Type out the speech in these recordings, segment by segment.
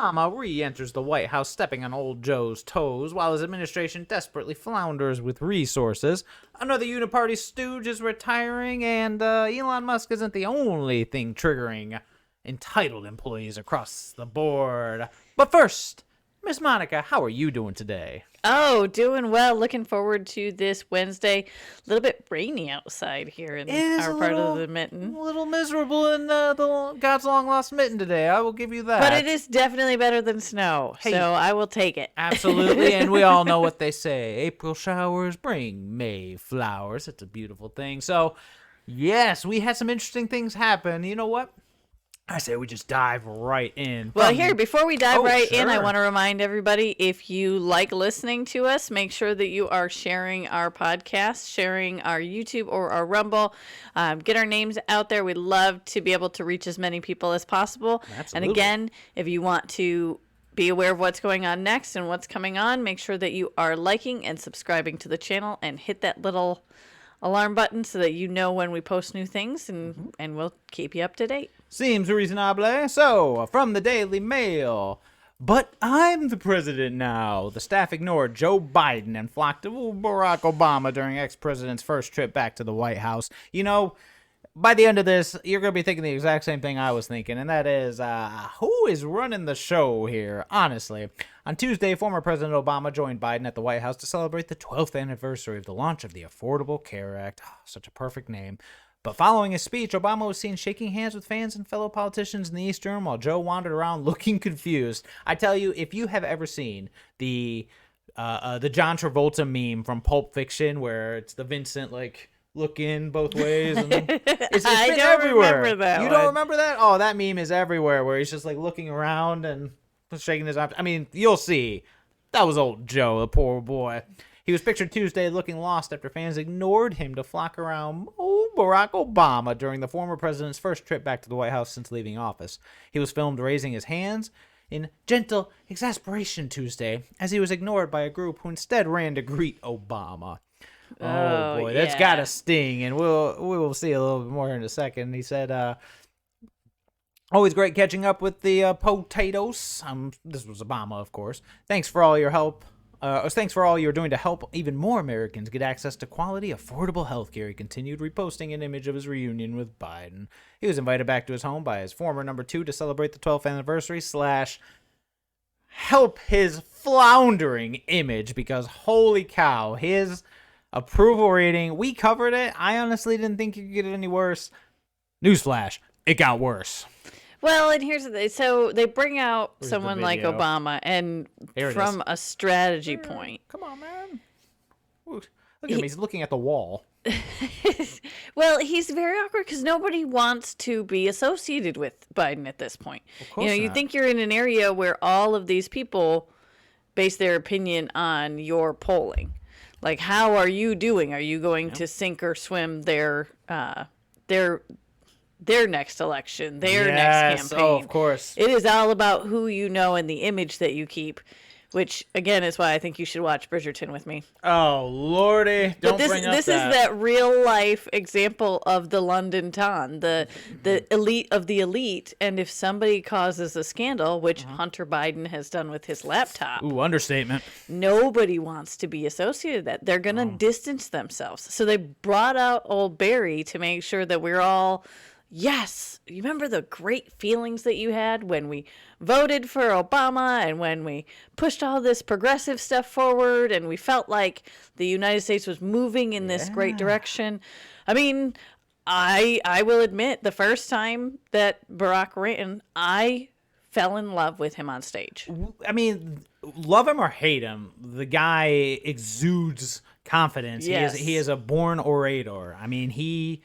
Obama re-enters the White House, stepping on old Joe's toes, while his administration desperately flounders with resources. Another uniparty stooge is retiring, and Elon Musk isn't the only thing triggering entitled employees across the board. But first, Miss Monica, how are you doing today? Oh, doing well. Looking forward to this Wednesday. A little bit rainy outside here in our part of the mitten. A little miserable in the God's long lost mitten today. I will give you that. But it is definitely better than snow, so I will take it. Absolutely, and we all know what they say. April showers bring May flowers. It's a beautiful thing. So, yes, we had some interesting things happen. You know what? I say we just dive right in. Well, here, before we dive in, I want to remind everybody, if you like listening to us, make sure that you are sharing our podcast, sharing our YouTube or our Rumble. Get our names out there. We'd love to be able to reach as many people as possible. Absolutely. And again, if you want to be aware of what's going on next and what's coming on, make sure that you are liking and subscribing to the channel and hit that little alarm button so that you know when we post new things, and we'll keep you up to date. Seems reasonable. So, from the Daily Mail. But I'm the president now. The staff ignored Joe Biden and flocked to Barack Obama during ex-president's first trip back to the White House. You know, by the end of this, you're going to be thinking the exact same thing I was thinking, and that is, who is running the show here, honestly? On Tuesday, former President Obama joined Biden at the White House to celebrate the 12th anniversary of the launch of the Affordable Care Act. Oh, such a perfect name. But following his speech, Obama was seen shaking hands with fans and fellow politicians in the East Room while Joe wandered around looking confused. I tell you, if you have ever seen the John Travolta meme from Pulp Fiction where it's the Vincent, like, looking both ways. And it's I been don't everywhere. remember that You one. don't remember that? Oh, that meme is everywhere where he's just, like, looking around and shaking his arms. I mean, you'll see. That was old Joe, the poor boy. He was pictured Tuesday looking lost after fans ignored him to flock around Barack Obama during the former president's first trip back to the White House since leaving office. He was filmed raising his hands in gentle exasperation Tuesday as he was ignored by a group who instead ran to greet Obama. Oh boy, that's gotta sting, and we will see a little bit more in a second. He said, always great catching up with the potatoes. This was Obama, of course. Thanks for all your help. Thanks for all you're doing to help even more Americans get access to quality, affordable health care. He continued, reposting an image of his reunion with Biden. He was invited back to his home by his former number 2 to celebrate the 12th anniversary / help his floundering image, because holy cow, his approval rating, we covered it. I honestly didn't think you could get it any worse. Newsflash, it got worse. Well, and here's the thing. So they bring out someone like Obama, and from a strategy point. Come on, man. Look at him. He's looking at the wall. Well, he's very awkward because nobody wants to be associated with Biden at this point. Of course you think you're in an area where all of these people base their opinion on your polling. Like, how are you doing? Are you going to sink or swim their next election, their next campaign? Oh, of course. It is all about who you know and the image that you keep, which, again, is why I think you should watch Bridgerton with me. Oh, Lordy. Don't bring up this is that real-life example of the London Ton, the elite of the elite, and if somebody causes a scandal, which Hunter Biden has done with his laptop. Ooh, understatement. Nobody wants to be associated with that. They're going to distance themselves. So they brought out old Barry to make sure that we're all... Yes, you remember the great feelings that you had when we voted for Obama and when we pushed all this progressive stuff forward and we felt like the United States was moving in this great direction. I mean, I will admit, the first time that Barack ran, I fell in love with him on stage. I mean, love him or hate him, the guy exudes confidence. Yes. He is a born orator. I mean, he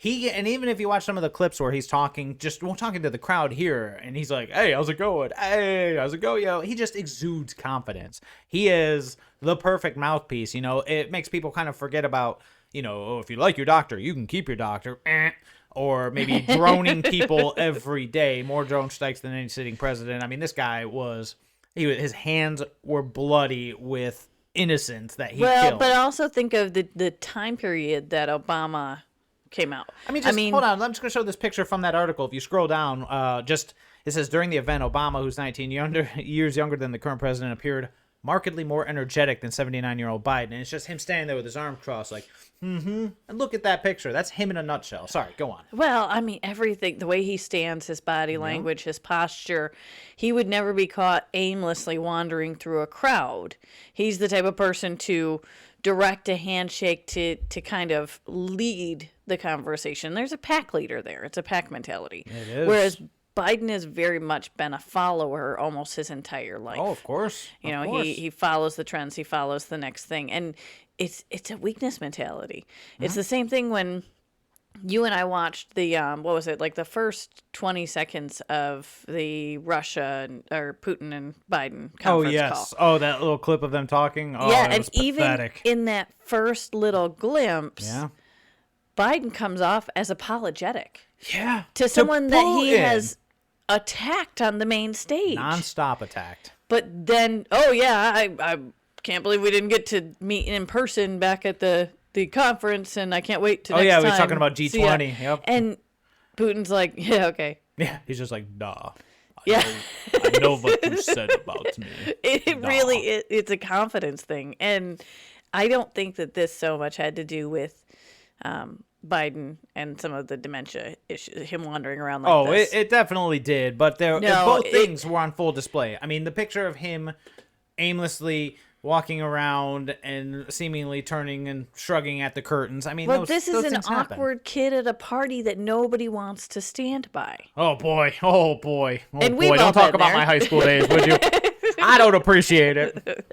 and even if you watch some of the clips where he's talking to the crowd here, and he's like, "Hey, how's it going? Hey, how's it going?" He just exudes confidence. He is the perfect mouthpiece. It makes people kind of forget about, if you like your doctor, you can keep your doctor. Or maybe droning people every day, more drone strikes than any sitting president. I mean, this guy his hands were bloody with innocents that he killed. But also think of the time period that Obama came out. Hold on. I'm just going to show this picture from that article. If you scroll down, It says, during the event, Obama, who's 19 years younger than the current president, appeared markedly more energetic than 79-year-old Biden. And it's just him standing there with his arms crossed like, and look at that picture. That's him in a nutshell. Sorry, go on. Well, I mean, everything, the way he stands, his body language, his posture, he would never be caught aimlessly wandering through a crowd. He's the type of person to direct a handshake, to kind of lead the conversation. There's a pack leader there. It's a pack mentality. It is. Whereas Biden has very much been a follower almost his entire life. Oh, of course. You know, he follows the trends. He follows the next thing. And it's a weakness mentality. It's the same thing when you and I watched the, what was it, like the first 20 seconds of the Russia or Putin and Biden conference call. Oh, that little clip of them talking. Oh, yeah, it and was even pathetic. in that first little glimpse, Yeah. Biden comes off as apologetic Yeah. to someone that he Putin. has attacked on the main stage. Non-stop attacked. But then, oh yeah, I can't believe we didn't get to meet in person back at the conference, and I can't wait to next time. We were talking about G20. Yep. And Putin's like, yeah, okay. Yeah, he's just like, nah. Yeah. I know what you said about me. It really it's a confidence thing. And I don't think that this so much had to do with Biden and some of the dementia issues, him wandering around like this. It definitely did, but both things were on full display. I mean, the picture of him aimlessly walking around and seemingly turning and shrugging at the curtains. I mean, well, this is an things happen. awkward kid at a party that nobody wants to stand by. Oh boy. And Boy, we've all don't talk been about there. my high school days, would you? I don't appreciate it.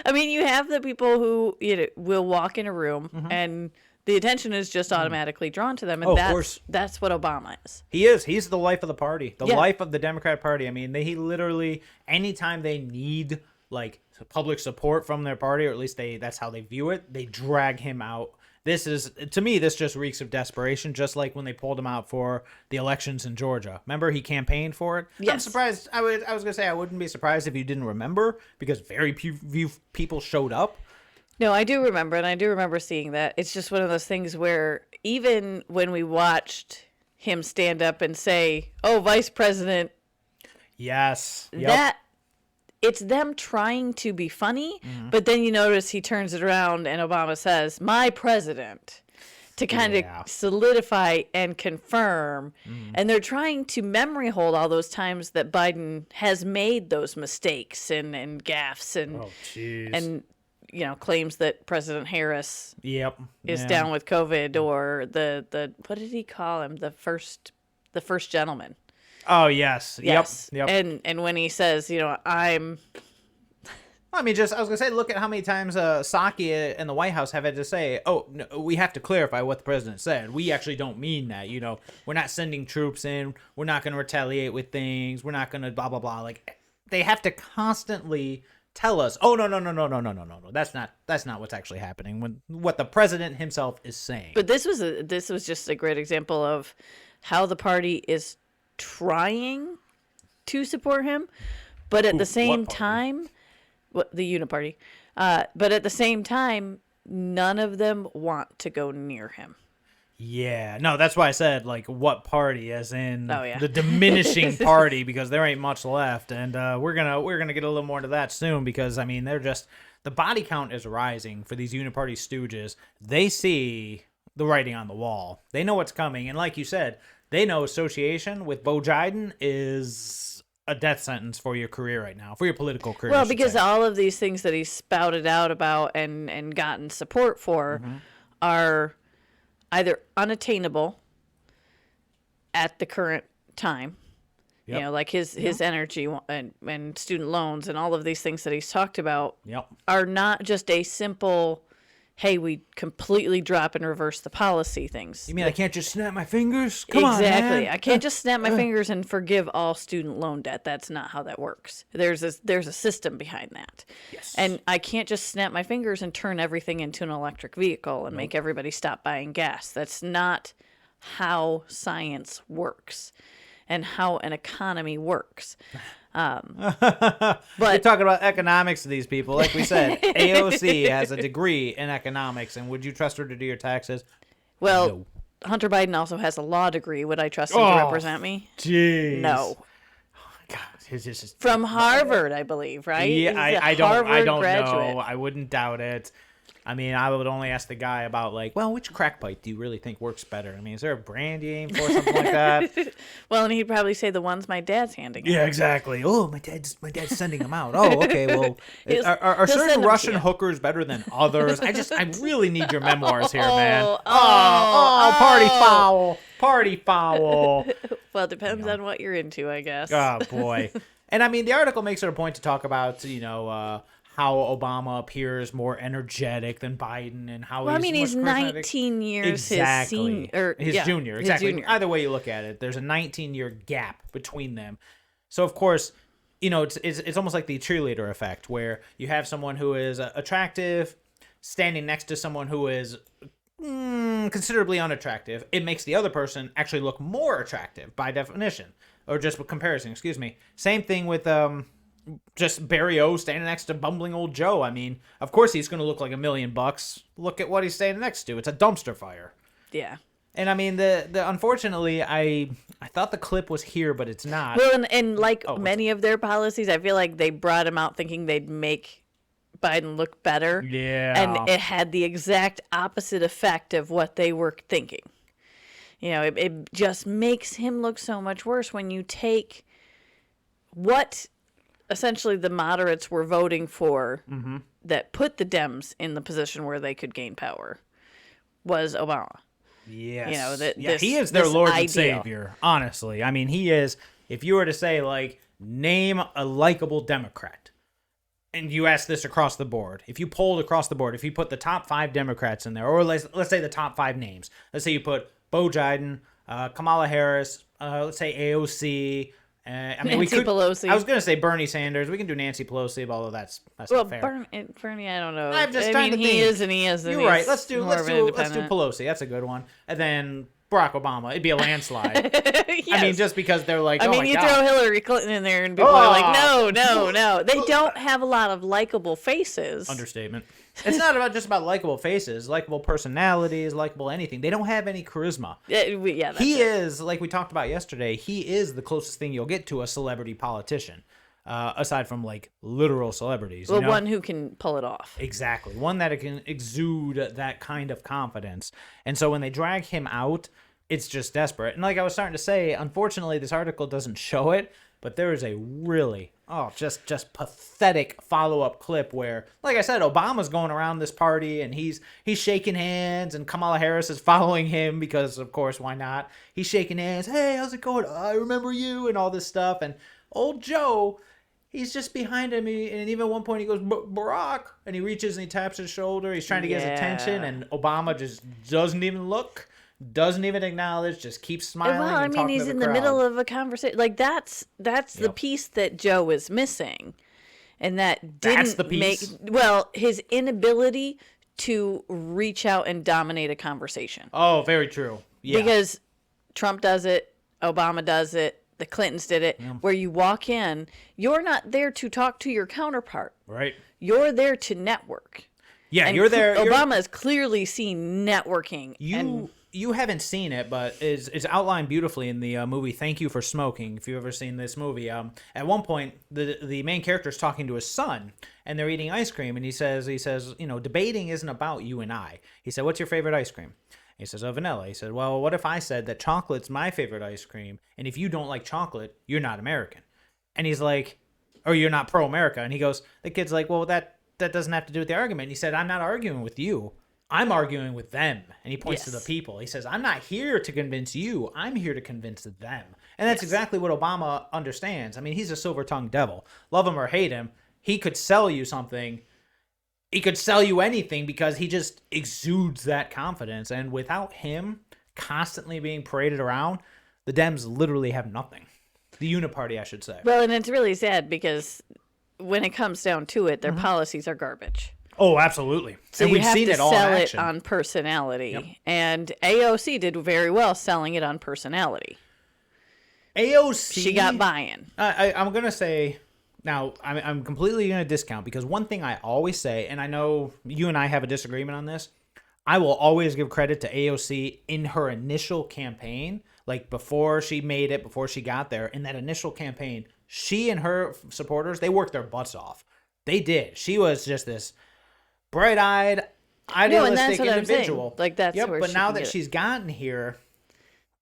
I mean, you have the people who will walk in a room and the attention is just automatically drawn to them, and of course. that's what Obama is. He is. He's the life of the party, the Yeah. life of the Democratic Party. I mean, he literally, anytime they need like public support from their party, or at least that's how they view it, they drag him out. This just reeks of desperation, just like when they pulled him out for the elections in Georgia. Remember, he campaigned for it? Yes. I'm surprised. I was going to say I wouldn't be surprised if you didn't remember, because very few people showed up. No, I do remember, and I do remember seeing that. It's just one of those things where even when we watched him stand up and say, "Oh, Vice President," Yes. Yep. that it's them trying to be funny, but then you notice he turns it around and Obama says, "My president," to kind Yeah. of solidify and confirm. And they're trying to memory hold all those times that Biden has made those mistakes and gaffes Oh, jeez. and claims that President Harris Yep. is Yeah. down with COVID, or the what did he call him? The first gentleman. Oh, yes. Yes. Yep. And when he says, I'm I mean, I was going to say, look at how many times Psaki and the White House have had to say, oh, no, we have to clarify what the president said. We actually don't mean that. We're not sending troops in. We're not going to retaliate with things. We're not going to blah, blah, blah. Like, they have to constantly tell us, oh, no. That's not what's actually happening. When what the president himself is saying. But this was just a great example of how the party is trying to support him, but at the same time, the Uniparty, but at the same time, none of them want to go near him. Yeah, no, that's why I said, like, what party, as in the diminishing party, because there ain't much left, and we're gonna get a little more into that soon, because I mean, the body count is rising for these uniparty stooges. They see the writing on the wall. They know what's coming, and like you said, they know association with Bo Biden is a death sentence for your career right now, for your political career. Well, because all of these things that he spouted out about and gotten support for are either unattainable at the current time, like his energy and student loans and all of these things that he's talked about are not just a simple, hey, we completely drop and reverse the policy things. You mean I can't just snap my fingers? Come on, exactly. man. I can't just snap my fingers and forgive all student loan debt. That's not how that works. There's a system behind that. Yes. And I can't just snap my fingers and turn everything into an electric vehicle and make everybody stop buying gas. That's not how science works and how an economy works. But you're talking about economics to these people. Like we said, AOC has a degree in economics, and would you trust her to do your taxes? Well, No. Hunter Biden also has a law degree. Would I trust him to represent me? Jeez. No. his From Harvard, I believe, right? Yeah, He's a I Harvard don't graduate. know. I wouldn't doubt it. I mean, I would only ask the guy about like, well, which crack pipe do you really think works better? I mean, is there a brand you aim for, something like that? Well, and he'd probably say the ones my dad's handing out. Yeah, exactly. Oh, my dad's sending them out. Oh, okay. Well, are he'll certain send 'em to Russian you. hookers better than others? I really need your memoirs here, man. Oh, Party foul, party foul. Well, it depends on what you're into, I guess. Oh boy. And I mean, the article makes it a point to talk about, how Obama appears more energetic than Biden, and how Well, I mean, he's much charismatic. 19 years Exactly. his junior. his Exactly. junior. Either way you look at it, there's a 19-year gap between them. So of course, it's almost like the cheerleader effect, where you have someone who is attractive standing next to someone who is considerably unattractive. It makes the other person actually look more attractive by definition, or just with comparison. Excuse me. Same thing with just Barry O standing next to bumbling old Joe. I mean, of course he's going to look like $1 million. Look at what he's standing next to. It's a dumpster fire. Yeah. And I mean, the unfortunately, I thought the clip was here, but it's not. Well, and like many of their policies, I feel like they brought him out thinking they'd make Biden look better. Yeah. And it had the exact opposite effect of what they were thinking. It just makes him look so much worse when you take what essentially the moderates were voting for that put the Dems in the position where they could gain power was Obama. Yes. He is their Lord and Savior, honestly. I mean, he is, if you were to say, like, name a likable Democrat, and you ask this across the board, if you polled across the board, if you put the top 5 Democrats in there, or let's say the top 5 names, let's say you put Bo Biden, Kamala Harris, let's say AOC, Nancy Pelosi. I was going to say Bernie Sanders. We can do Nancy Pelosi, although that's not fair. Bernie, I don't know. I'm just trying to think. He is and he isn't. You're right. Let's do Pelosi. That's a good one. And then Barack Obama. It'd be a landslide. Yes. I mean, just because they're like, I mean, you throw Hillary Clinton in there and people are like, no. They don't have a lot of likable faces. Understatement. It's not just about likable faces, likable personalities, likable anything. They don't have any charisma. That's he is, like we talked about yesterday, he is the closest thing you'll get to a celebrity politician, aside from, like, literal celebrities. Well, one who can pull it off. Exactly. One that can exude that kind of confidence. And so when they drag him out, it's just desperate. And like I was starting to say, unfortunately, this article doesn't show it, but there is a really, just pathetic follow-up clip where, like I said, Obama's going around this party and he's shaking hands, and Kamala Harris is following him because, of course, why not? He's shaking hands. Hey, how's it going? I remember you, and all this stuff. And old Joe, he's just behind him, and even at one point he goes, Barack, and he reaches and he taps his shoulder. He's trying to get his attention, and Obama just doesn't even look. Doesn't even acknowledge, just keeps smiling. Well, I mean, he's in the middle of a conversation. Like, that's the piece that Joe is missing, and that didn't make his inability to reach out and dominate a conversation. Oh, very true. Yeah, because Trump does it, Obama does it, the Clintons did it. Yeah. Where you walk in, you're not there to talk to your counterpart. Right. You're there to network. Yeah, and you're there. Obama has clearly seen networking. You haven't seen it, but it's outlined beautifully in the movie Thank You for Smoking, if you've ever seen this movie. At one point, the main character is talking to his son, and they're eating ice cream, and he says, debating isn't about you and I. He said, what's your favorite ice cream? He says, vanilla. He said, well, what if I said that chocolate's my favorite ice cream, and if you don't like chocolate, you're not American? And he's like, or you're not pro-America. And he goes, the kid's like, well, that doesn't have to do with the argument. And he said, I'm not arguing with you. I'm arguing with them. And he points to the people. He says, I'm not here to convince you. I'm here to convince them. And that's exactly what Obama understands. I mean, he's a silver-tongued devil. Love him or hate him, he could sell you something. He could sell you anything because he just exudes that confidence. And without him constantly being paraded around, the Dems literally have nothing. The Uniparty, I should say. Well, and it's really sad because when it comes down to it, their policies are garbage. Oh, absolutely. So and you we've have seen to it all sell in it action. on personality. Yep. And AOC did very well selling it on personality. AOC, she got buy-in. I'm going to say, now, I'm completely going to discount, because one thing I always say, and I know you and I have a disagreement on this, I will always give credit to AOC in her initial campaign, like before she made it, before she got there, in that initial campaign, she and her supporters, they worked their butts off. They did. She was just this bright-eyed, idealistic individual. Like, that's yep, where but she now can that get it. she's gotten here,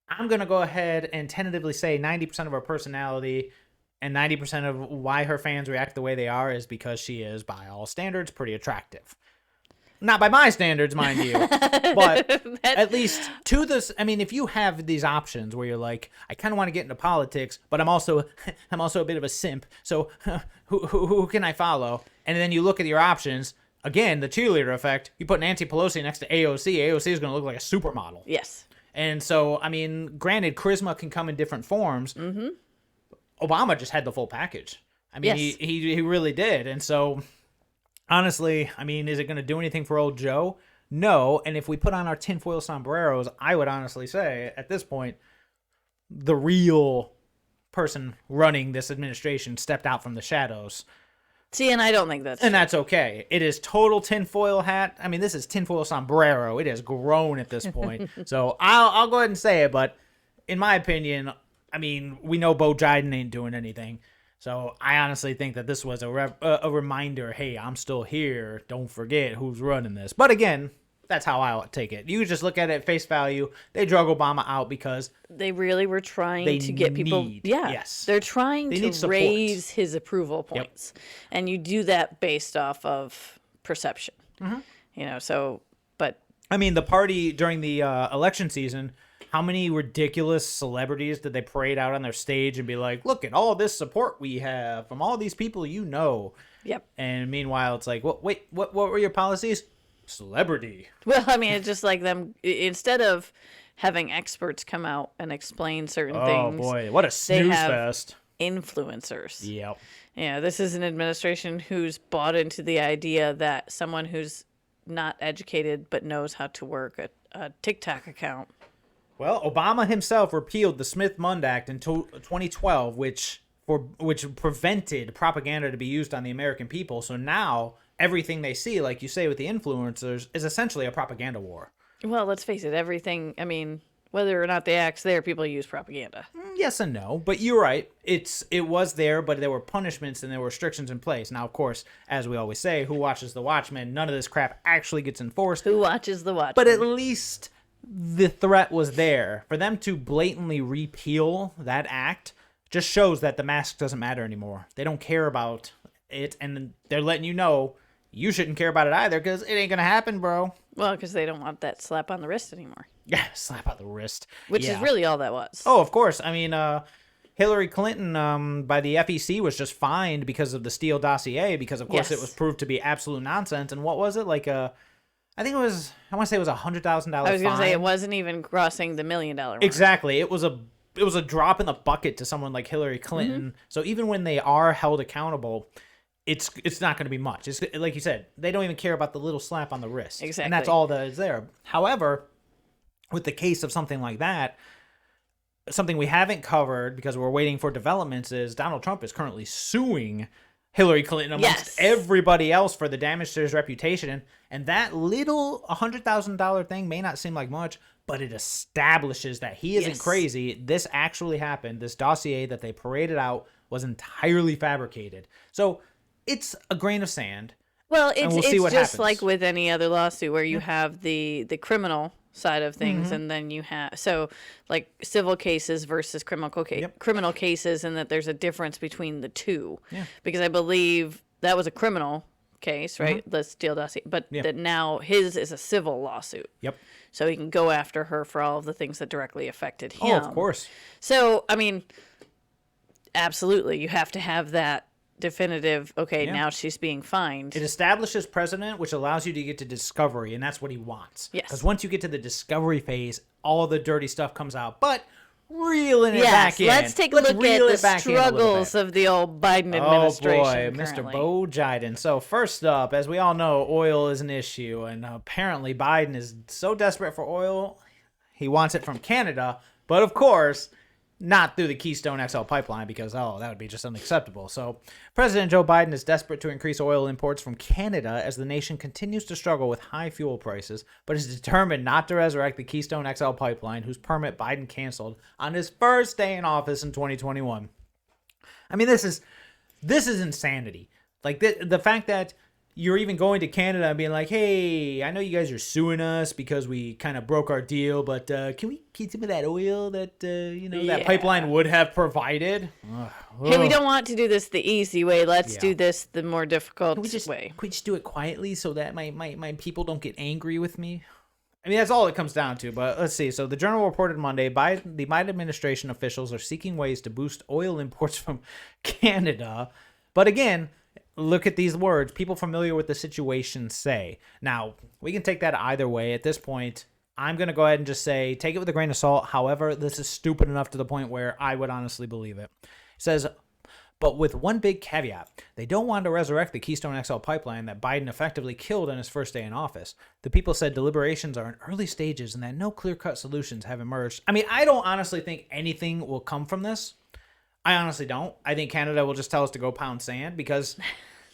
I'm going to go ahead and tentatively say 90% of her personality and 90% of why her fans react the way they are is because she is, by all standards, pretty attractive. Not by my standards, mind you, but at least to this. I mean, if you have these options where you're like, I kind of want to get into politics, but I'm also a bit of a simp. So who can I follow? And then you look at your options. Again, the cheerleader effect. You put Nancy Pelosi next to AOC. AOC is going to look like a supermodel. Yes. And so, I mean, granted, charisma can come in different forms. Mm-hmm. Obama just had the full package. I mean, Yes. he really did. And so, honestly, I mean, is it going to do anything for old Joe? No. And if we put on our tinfoil sombreros, I would honestly say, at this point, the real person running this administration stepped out from the shadows. See, and I don't think that's And true. that's okay. It is total tinfoil hat. I mean, this is tinfoil sombrero. It has grown at this point. So I'll go ahead and say it. But in my opinion, I mean, we know Bo Biden ain't doing anything. So I honestly think that this was a reminder, hey, I'm still here. Don't forget who's running this. But again, that's how I would take it. You just look at it at face value. They drug Obama out because They really were trying They to get people. need- Yeah. yes. They're trying They need to support. raise his approval points. And you do that based off of perception. You know, so, but I mean, the party during the election season, how many ridiculous celebrities did they parade out on their stage and be like, look at all this support we have from all these people you know. yep. And meanwhile, it's like, what were your policies? Celebrity. Well, I mean, it's just like them, instead of having experts come out and explain certain Oh, things, boy. What a they snooze have fest. influencers. Yep. Yeah, this is an administration who's bought into the idea that someone who's not educated but knows how to work a TikTok account. Well, Obama himself repealed the Smith-Mundt Act in 2012, which prevented propaganda to be used on the American people. So now everything they see, like you say with the influencers, is essentially a propaganda war. Well, let's face it, everything, I mean, whether or not the act's there, people use propaganda. Yes and no, but you're right. It was there, but there were punishments and there were restrictions in place. Now, of course, as we always say, who watches The Watchmen? None of this crap actually gets enforced. Who watches The Watchmen? But at least the threat was there. For them to blatantly repeal that act just shows that the mask doesn't matter anymore. They don't care about it, and they're letting you know you shouldn't care about it either because it ain't going to happen, bro. Well, because they don't want that slap on the wrist anymore. Yeah, slap out the wrist. Which Yeah. is really all that was. Oh, of course. I mean, Hillary Clinton by the FEC was just fined because of the Steele dossier because, of course, Yes. it was proved to be absolute nonsense. And what was it? Like I think it was, I want to say it was $100,000 I was going to say it fine. wasn't even crossing the $1 million mark. Exactly. It was a drop in the bucket to someone like Hillary Clinton. So even when they are held accountable, it's not going to be much. It's like you said, they don't even care about the little slap on the wrist. Exactly. And that's all that is there. However, with the case of something like that, something we haven't covered because we're waiting for developments is Donald Trump is currently suing Hillary Clinton amongst Yes. everybody else for the damage to his reputation. And that little $100,000 thing may not seem like much, but it establishes that he isn't Yes. crazy. This actually happened. This dossier that they paraded out was entirely fabricated. So it's a grain of sand. Well, we'll it's see what just happens. like with any other lawsuit where you have the criminal side of things Mm-hmm. and then you have like civil cases versus criminal cases, and that there's a difference between the two. Yeah. Because I believe that was a criminal case, right? The Steele dossier, but Mm-hmm. Yeah. that now his is a civil lawsuit. Yep. So he can go after her for all of the things that directly affected him. Oh, of course. So, I mean, absolutely, you have to have that definitive, okay, Yeah. now she's being fined. It establishes precedent, which allows you to get to discovery, and that's what he wants. Yes. Because once you get to the discovery phase, all the dirty stuff comes out. But reeling it back in. Let's take a look at reel the it back in a little struggles bit. of the old Biden Oh administration. boy, Mr. currently. Bo Biden. So first up, as we all know, oil is an issue, and apparently Biden is so desperate for oil, he wants it from Canada, but of course, not through the Keystone XL pipeline because, that would be just unacceptable. So President Joe Biden is desperate to increase oil imports from Canada as the nation continues to struggle with high fuel prices, but is determined not to resurrect the Keystone XL pipeline, whose permit Biden canceled on his first day in office in 2021. I mean, this is insanity. Like the fact that you're even going to Canada and being like, hey, I know you guys are suing us because we kind of broke our deal, but can we keep some of that oil that that pipeline would have provided? Hey, we don't want to do this the easy way. Let's do this the more difficult way. Can we just do it quietly so that my people don't get angry with me? I mean, that's all it comes down to. But let's see. So the Journal reported Monday, the Biden administration officials are seeking ways to boost oil imports from Canada. But again, look at these words. People familiar with the situation say. Now, we can take that either way. At this point, I'm going to go ahead and just say, take it with a grain of salt. However, this is stupid enough to the point where I would honestly believe it. It says, but with one big caveat, they don't want to resurrect the Keystone XL pipeline that Biden effectively killed on his first day in office. The people said deliberations are in early stages and that no clear-cut solutions have emerged. I mean, I don't honestly think anything will come from this. I honestly don't. I think Canada will just tell us to go pound sand because,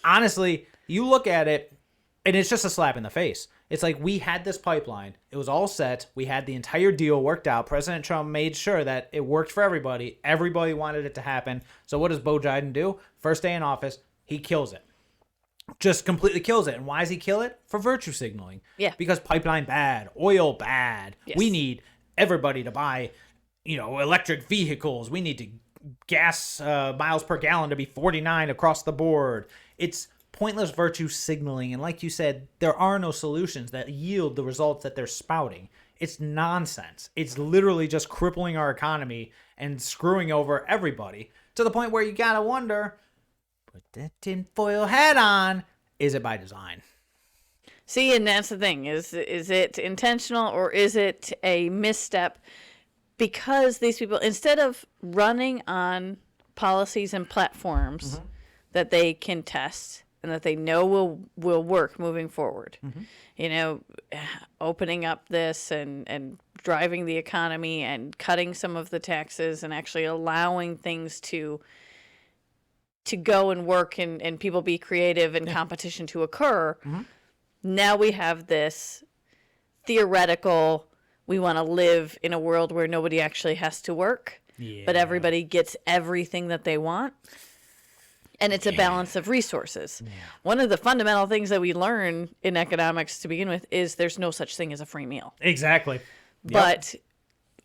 honestly, you look at it, and it's just a slap in the face. It's like we had this pipeline. It was all set. We had the entire deal worked out. President Trump made sure that it worked for everybody. Everybody wanted it to happen. So what does Beau Biden do? First day in office, he kills it. Just completely kills it. And why does he kill it? For virtue signaling. Yeah. Because pipeline bad, oil bad. Yes. We need everybody to buy, electric vehicles. We need to gas miles per gallon to be 49 across the board. It's pointless virtue signaling, and like you said, there are no solutions that yield the results that they're spouting. It's nonsense. It's literally just crippling our economy and screwing over everybody to the point where you gotta wonder, put that tinfoil hat on, is it by design? See, and that's the thing, is it intentional or is it a misstep? Because these people, instead of running on policies and platforms that they can test and that they know will work moving forward, opening up this and driving the economy and cutting some of the taxes and actually allowing things to go and work and people be creative and competition to occur. Now we have this theoretical, we want to live in a world where nobody actually has to work, but everybody gets everything that they want. And it's a balance of resources. Yeah. One of the fundamental things that we learn in economics to begin with is there's no such thing as a free meal. Exactly. Yep. But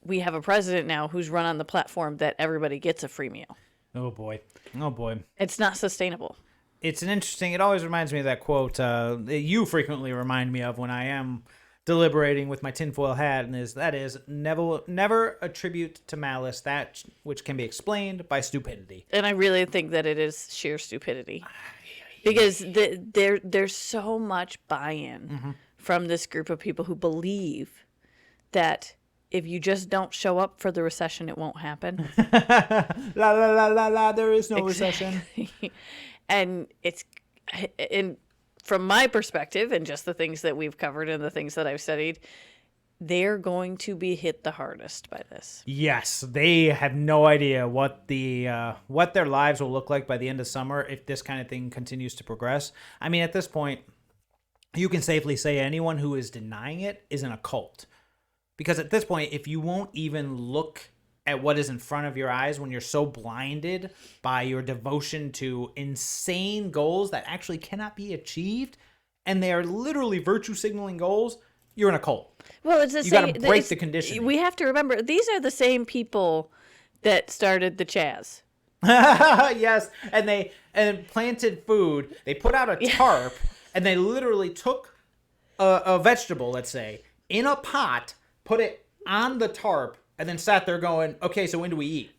we have a president now who's run on the platform that everybody gets a free meal. Oh, boy. It's not sustainable. It's it always reminds me of that quote that you frequently remind me of when I am deliberating with my tinfoil hat, and that is never attribute to malice that which can be explained by stupidity. And I really think that it is sheer stupidity, because there's so much buy-in from this group of people who believe that if you just don't show up for the recession, it won't happen. La la la la la. There is no recession. And from my perspective, and just the things that we've covered and the things that I've studied, they're going to be hit the hardest by this. Yes, they have no idea what their lives will look like by the end of summer if this kind of thing continues to progress. I mean, at this point, you can safely say anyone who is denying it is in a cult. Because at this point, if you won't even look at what is in front of your eyes when you're so blinded by your devotion to insane goals that actually cannot be achieved, and they are literally virtue signaling goals, you're in a cult. Well, it's the you same. got to break the conditioning. We have to remember, these are the same people that started the Chaz. Yes, and planted food. They put out a tarp, and they literally took a vegetable, let's say, in a pot, put it on the tarp, and then sat there going, okay, so when do we eat?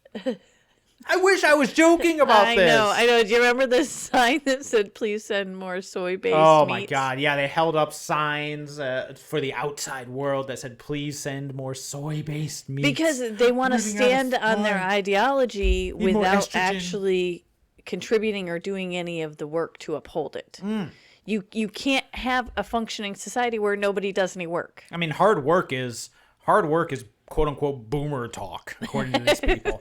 I wish I was joking about this. I know. Do you remember the sign that said, please send more soy-based meats? Oh, my God. Yeah, they held up signs for the outside world that said, please send more soy-based meats. Because they want to stand on their ideology without actually contributing or doing any of the work to uphold it. You can't have a functioning society where nobody does any work. I mean, hard work is quote unquote boomer talk, according to these people.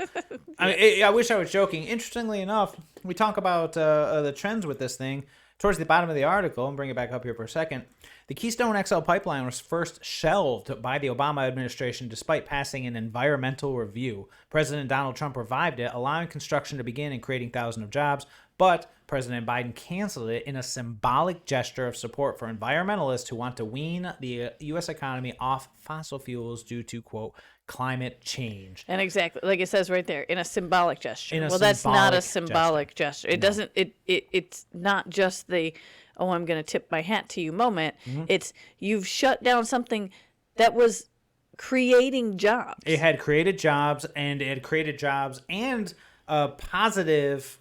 I wish I was joking. Interestingly enough, we talk about the trends with this thing. towards the bottom of the article, and bring it back up here for a second, the Keystone XL pipeline was first shelved by the Obama administration despite passing an environmental review. President Donald Trump revived it, allowing construction to begin and creating thousands of jobs, but President Biden canceled it in a symbolic gesture of support for environmentalists who want to wean the U.S. economy off fossil fuels due to, quote, climate change. And exactly, like it says right there, in a symbolic gesture. In a Well, that's not a symbolic symbolic gesture. It doesn't, it's not just the, oh, I'm going to tip my hat to you moment. It's, you've shut down something that was creating jobs. It had created jobs, and positive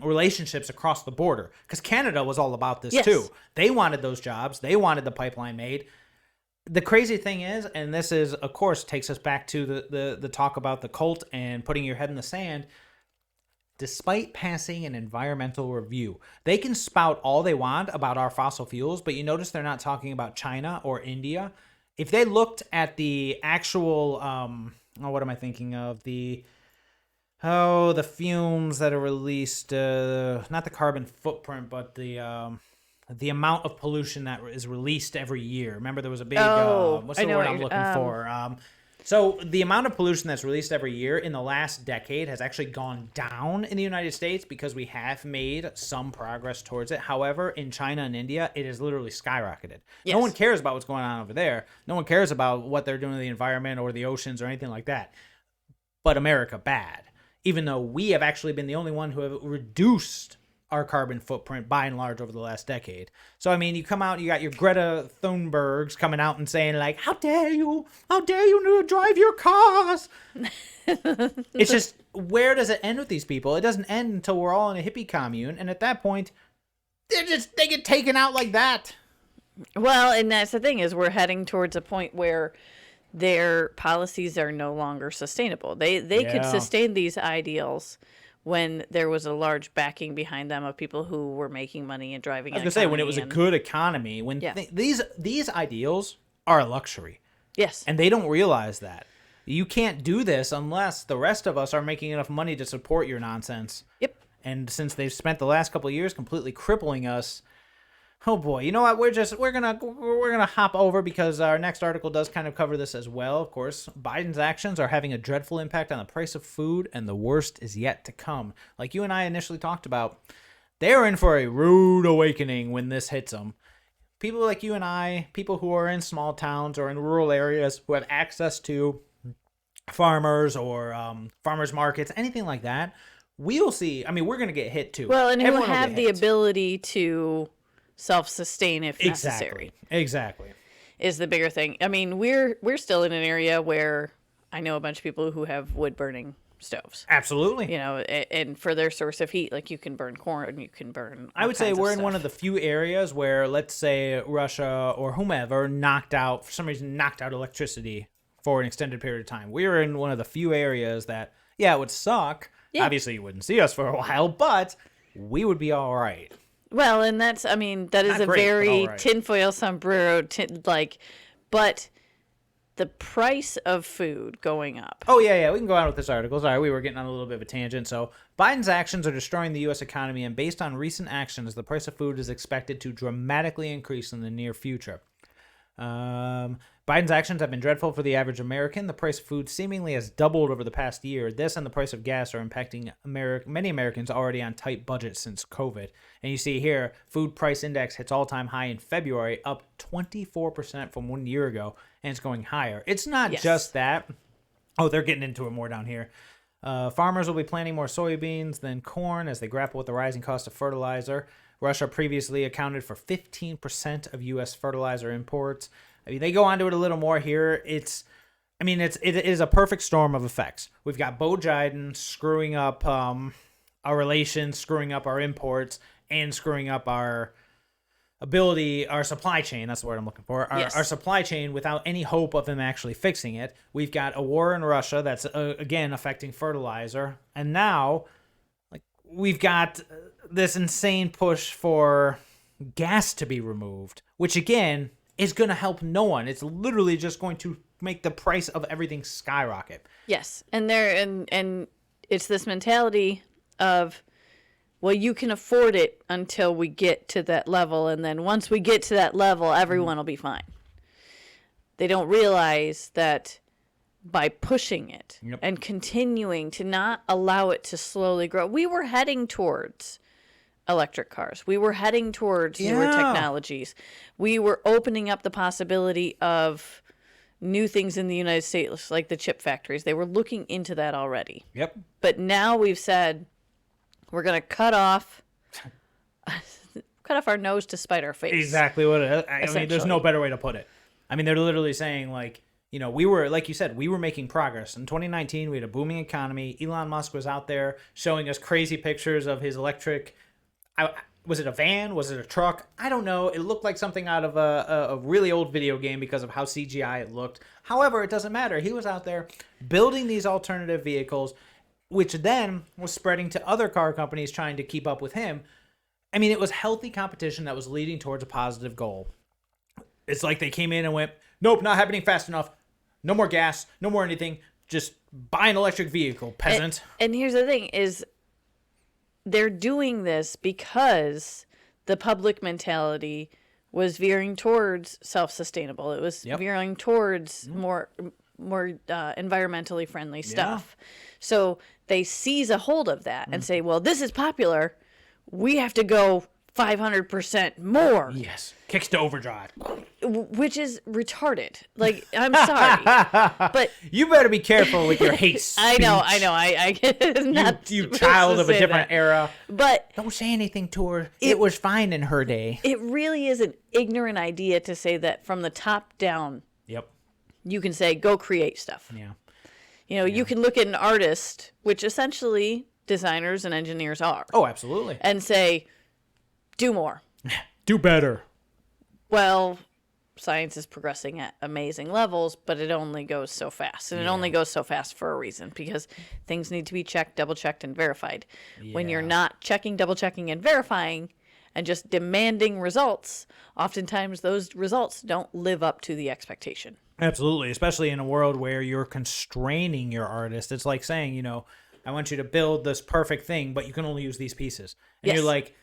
relationships across the border, because Canada was all about this too. They wanted those jobs. They wanted the pipeline made. The crazy thing is, and this is, of course, takes us back to the talk about the cult and putting your head in the sand. Despite passing an environmental review, they can spout all they want about our fossil fuels, but you notice they're not talking about China or India. If they looked at the actual, what am I thinking of? The fumes that are released, not the carbon footprint, but the amount of pollution that is released every year. Remember, there was a big, what's the word I'm looking for? So the amount of pollution that's released every year in the last decade has actually gone down in the United States because we have made some progress towards it. However, in China and India, it has literally skyrocketed. Yes. No one cares about what's going on over there. No one cares about what they're doing to the environment or the oceans or anything like that. But America bad, even though we have actually been the only one who have reduced our carbon footprint by and large over the last decade. So, I mean, you come out, you got your Greta Thunbergs coming out and saying, like, how dare you drive your cars? It's just, where does it end with these people? It doesn't end until we're all in a hippie commune, and at that point, they get taken out like that. Well, and that's the thing, is we're heading towards a point where their policies are no longer sustainable. They could sustain these ideals when there was a large backing behind them of people who were making money and driving. I was going to say, when it was a good economy, when these ideals are a luxury. Yes. And they don't realize that. You can't do this unless the rest of us are making enough money to support your nonsense. Yep. And since they've spent the last couple of years completely crippling us, oh boy, you know what? We're gonna hop over, because our next article does kind of cover this as well. Of course, Biden's actions are having a dreadful impact on the price of food, and the worst is yet to come. Like you and I initially talked about, they're in for a rude awakening when this hits them. People like you and I, people who are in small towns or in rural areas who have access to farmers or farmers markets, anything like that, we'll see. I mean, we're gonna get hit too. Well, and who have the ability to self-sustain if necessary. Exactly. Is the bigger thing. I mean, we're still in an area where I know a bunch of people who have wood-burning stoves. Absolutely. You know, and for their source of heat, like you can burn corn, you can burn I would say we're in one of the few areas where, let's say, Russia or whomever for some reason knocked out electricity for an extended period of time. We are in one of the few areas that, it would suck. Yeah. Obviously, you wouldn't see us for a while, but we would be all right. Well, and that is Not a great, very right. tinfoil sombrero, but the price of food going up. Oh, yeah, we can go on with this article. Sorry, we were getting on a little bit of a tangent. So, Biden's actions are destroying the U.S. economy, and based on recent actions, the price of food is expected to dramatically increase in the near future. Biden's actions have been dreadful for the average American. The price of food seemingly has doubled over the past year. This and the price of gas are impacting many Americans already on tight budgets since COVID. And you see here, food price index hits all-time high in February, up 24% from 1 year ago, and it's going higher. It's not just that. Oh, they're getting into it more down here. Farmers will be planting more soybeans than corn as they grapple with the rising cost of fertilizer. Russia previously accounted for 15% of U.S. fertilizer imports. I mean, they go on to it a little more here. It is a perfect storm of effects. We've got Bo Biden screwing up our relations, screwing up our imports, and screwing up our supply chain. That's the word I'm looking for. Our supply chain without any hope of him actually fixing it. We've got a war in Russia that's, again, affecting fertilizer. And now, we've got this insane push for gas to be removed, which, again, is going to help no one. It's literally just going to make the price of everything skyrocket. Yes, and it's this mentality of well, you can afford it until we get to that level, and then once we get to that level, everyone will be fine. They don't realize that by pushing it and continuing to not allow it to slowly grow, we were heading towards electric cars. We were heading towards newer technologies. We were opening up the possibility of new things in the United States, like the chip factories. They were looking into that already. Yep. But now we've said we're going to cut off our nose to spite our face. Exactly what it is. I mean, there's no better way to put it. I mean, they're literally saying, like, you know, we were, like you said, we were making progress. In 2019, we had a booming economy. Elon Musk was out there showing us crazy pictures of his electric. Was it a van? Was it a truck? I don't know. It looked like something out of a really old video game because of how CGI it looked. However, it doesn't matter. He was out there building these alternative vehicles, which then was spreading to other car companies trying to keep up with him. I mean, it was healthy competition that was leading towards a positive goal. It's like they came in and went, nope, not happening fast enough. No more gas, no more anything. Just buy an electric vehicle, peasant. And here's the thing is, they're doing this because the public mentality was veering towards self-sustainable. It was veering towards more environmentally friendly stuff. So they seize a hold of that and say, well, this is popular. We have to go 500% more. Yes. Kicks to overdrive. Which is retarded. Like, I'm sorry. But you better be careful with your hate speech. I know. I not you child of a different that. Era. But don't say anything to her. It was fine in her day. It really is an ignorant idea to say that from the top down. Yep. You can say, go create stuff. Yeah. You know, you can look at an artist, which essentially designers and engineers are. Oh, absolutely. And say, do more. Do better. Well, science is progressing at amazing levels, but it only goes so fast. And it only goes so fast for a reason, because things need to be checked, double-checked, and verified. When you're not checking, double-checking, and verifying, and just demanding results, oftentimes those results don't live up to the expectation. Absolutely, especially in a world where you're constraining your artist. It's like saying, you know, I want you to build this perfect thing, but you can only use these pieces. And you're like,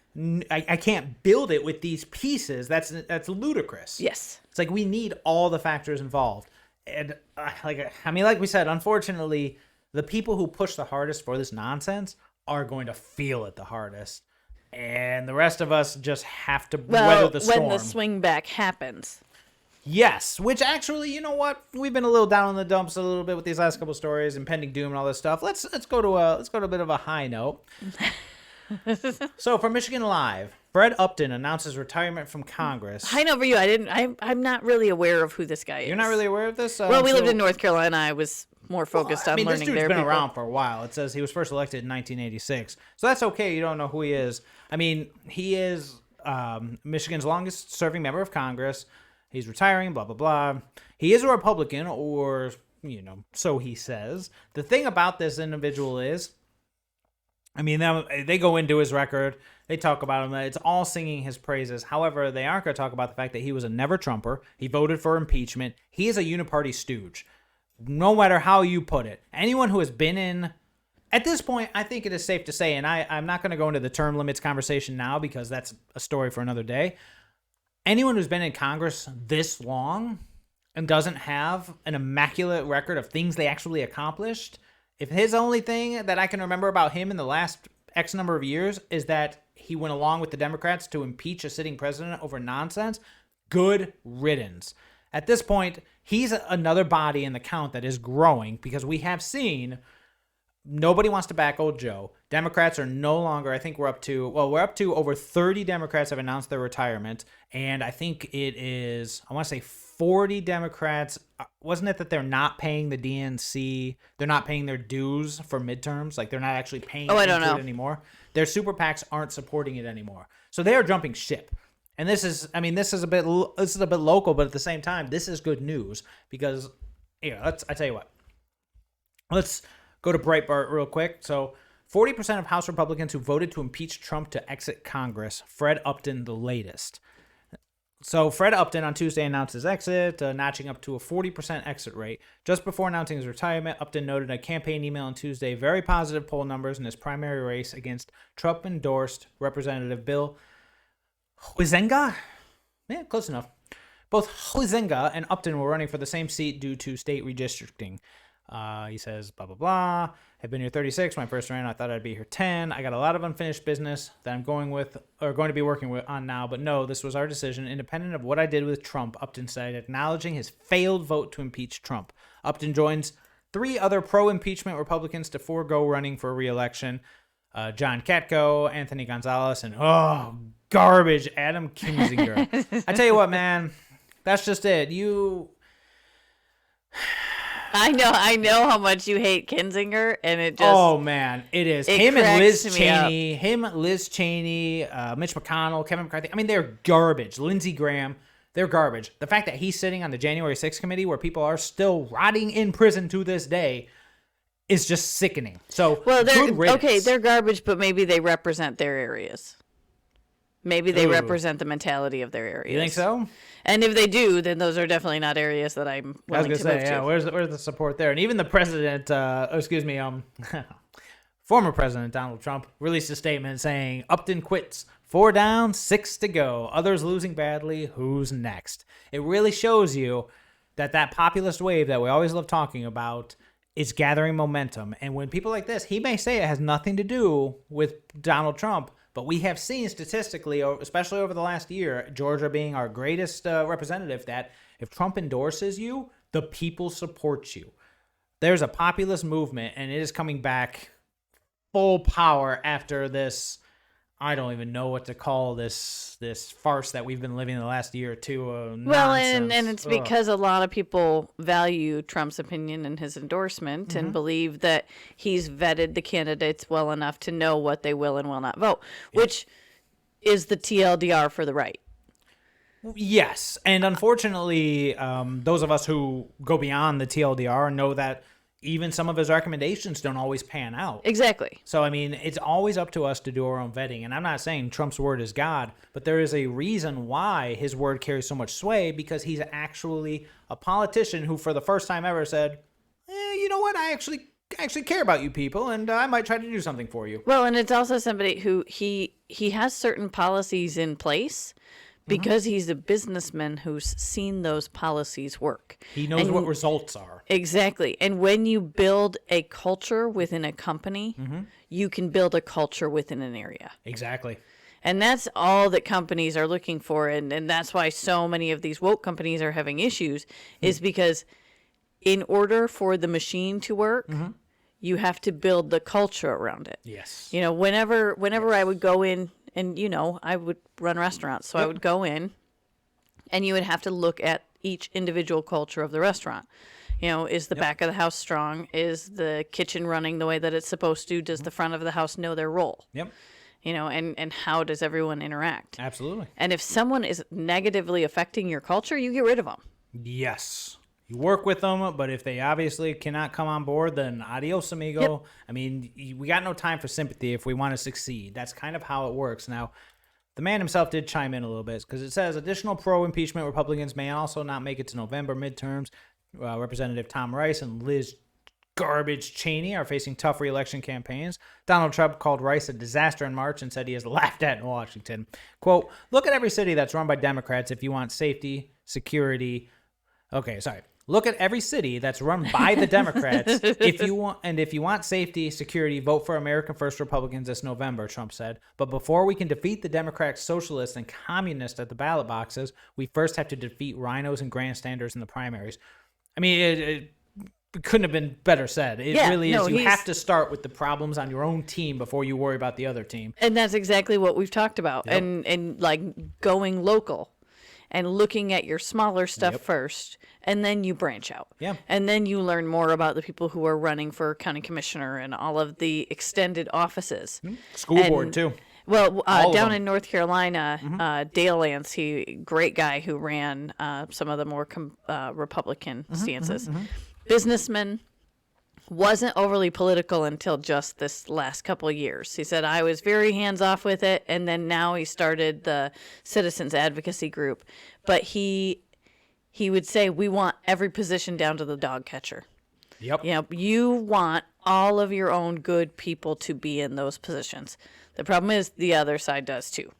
I can't build it with these pieces. That's ludicrous. Yes. It's like we need all the factors involved. And like we said, unfortunately, the people who push the hardest for this nonsense are going to feel it the hardest. And the rest of us just have to weather the storm. When the swing back happens. Yes, which actually, you know what? We've been a little down in the dumps a little bit with these last couple stories, impending doom and all this stuff. Let's go to a bit of a high note. So, for Michigan Live, Fred Upton announces retirement from Congress. I know for you, I'm not really aware of who this guy is. You're not really aware of this? Well, we lived in North Carolina. I was more focused on learning this dude's their been people. around for a while. It says he was first elected in 1986. So that's okay. You don't know who he is. I mean, he is Michigan's longest serving member of Congress. He's retiring, blah, blah, blah. He is a Republican, or, you know, so he says. The thing about this individual is, I mean, they go into his record. They talk about him. It's all singing his praises. However, they aren't going to talk about the fact that he was a never-Trumper. He voted for impeachment. He is a uniparty stooge. No matter how you put it. Anyone who has been in... At this point, I think it is safe to say, and I'm not going to go into the term limits conversation now because that's a story for another day. Anyone who's been in Congress this long and doesn't have an immaculate record of things they actually accomplished... If his only thing that I can remember about him in the last X number of years is that he went along with the Democrats to impeach a sitting president over nonsense, good riddance. At this point, he's another body in the count that is growing because we have seen nobody wants to back old Joe. Democrats are no longer, I think we're up to over 30 Democrats have announced their retirement. And I think it is, I want to say 40 Democrats. Wasn't it that they're not paying the DNC? They're not paying their dues for midterms. Like they're not actually paying it anymore. Their super PACs aren't supporting it anymore. So they are jumping ship. And this is a bit local, but at the same time, this is good news because, I tell you what, let's go to Breitbart real quick. So 40% of House Republicans who voted to impeach Trump to exit Congress. Fred Upton, the latest. So Fred Upton on Tuesday announced his exit, notching up to a 40% exit rate. Just before announcing his retirement, Upton noted in a campaign email on Tuesday very positive poll numbers in his primary race against Trump-endorsed Representative Bill Huizenga. Yeah, close enough. Both Huizenga and Upton were running for the same seat due to state redistricting. He says, blah, blah, blah. I've been here 36. When I first ran, I thought I'd be here 10. I got a lot of unfinished business that I'm going to be working on now. But no, this was our decision, independent of what I did with Trump, Upton said, acknowledging his failed vote to impeach Trump. Upton joins 3 other pro-impeachment Republicans to forego running for re-election. John Katko, Anthony Gonzalez, and, garbage, Adam Kinzinger. I tell you what, man, that's just it. I know how much you hate Kinzinger, and it just... Oh, man, it is. Him and Liz Cheney, Mitch McConnell, Kevin McCarthy. I mean, they're garbage. Lindsey Graham, they're garbage. The fact that he's sitting on the January 6th committee where people are still rotting in prison to this day is just sickening. So, well, good riddance. Okay, they're garbage, but maybe they represent their areas. Maybe they represent the mentality of their areas. You think so? And if they do, then those are definitely not areas that I'm willing to move to. Yeah, where's the support there? And even the president, former President Donald Trump released a statement saying, Upton quits. 4 down, 6 to go. Others losing badly. Who's next? It really shows you that populist wave that we always love talking about is gathering momentum. And when people like this, he may say it has nothing to do with Donald Trump, but we have seen statistically, especially over the last year, Georgia being our greatest representative, that if Trump endorses you, the people support you. There's a populist movement, and it is coming back full power after this. I don't even know what to call this farce that we've been living the last year or two. Well, and it's because a lot of people value Trump's opinion and his endorsement and believe that he's vetted the candidates well enough to know what they will and will not vote, which is the TLDR for the right. Yes, and unfortunately, those of us who go beyond the TLDR know that even some of his recommendations don't always pan out. Exactly. So, I mean, it's always up to us to do our own vetting. And I'm not saying Trump's word is God, but there is a reason why his word carries so much sway, because he's actually a politician who, for the first time ever, said, you know what, I actually care about you people, and I might try to do something for you. Well, and it's also somebody who he has certain policies in place because he's a businessman who's seen those policies work. He knows what results are. Exactly. And when you build a culture within a company, you can build a culture within an area. Exactly. And that's all that companies are looking for. And that's why so many of these woke companies are having issues, is because in order for the machine to work, you have to build the culture around it. Yes. You know, whenever I would go in, and, you know, I would run restaurants, so I would go in, and you would have to look at each individual culture of the restaurant. You know, is the back of the house strong? Is the kitchen running the way that it's supposed to? Does the front of the house know their role? Yep. You know, and how does everyone interact? Absolutely. And if someone is negatively affecting your culture, you get rid of them. Yes. You work with them, but if they obviously cannot come on board, then adios, amigo. Yep. I mean, we got no time for sympathy if we want to succeed. That's kind of how it works. Now, the man himself did chime in a little bit, because it says additional pro-impeachment Republicans may also not make it to November midterms. Representative Tom Rice and Liz Garbage Cheney are facing tough re-election campaigns. Donald Trump called Rice a disaster in March and said he is laughed at in Washington. Quote, look at every city that's run by Democrats if you want safety, security. Okay, sorry. Look at every city that's run by the Democrats. If you want safety, security, vote for American First Republicans this November, Trump said. But before we can defeat the Democrats, socialists, and communists at the ballot boxes, we first have to defeat rhinos and grandstanders in the primaries. I mean, it couldn't have been better said. It really is. You have to start with the problems on your own team before you worry about the other team. And that's exactly what we've talked about. Yep. And like going local and looking at your smaller stuff first, and then you branch out. Yeah. And then you learn more about the people who are running for county commissioner and all of the extended offices. School board, too. Well, down in North Carolina, Dale Lance, great guy who ran some of the more Republican stances. Businessman, wasn't overly political until just this last couple of years. He said, I was very hands-off with it, and then now he started the citizens advocacy group. But he would say, we want every position down to the dog catcher. Yep. You know, you want all of your own good people to be in those positions. The problem is the other side does too.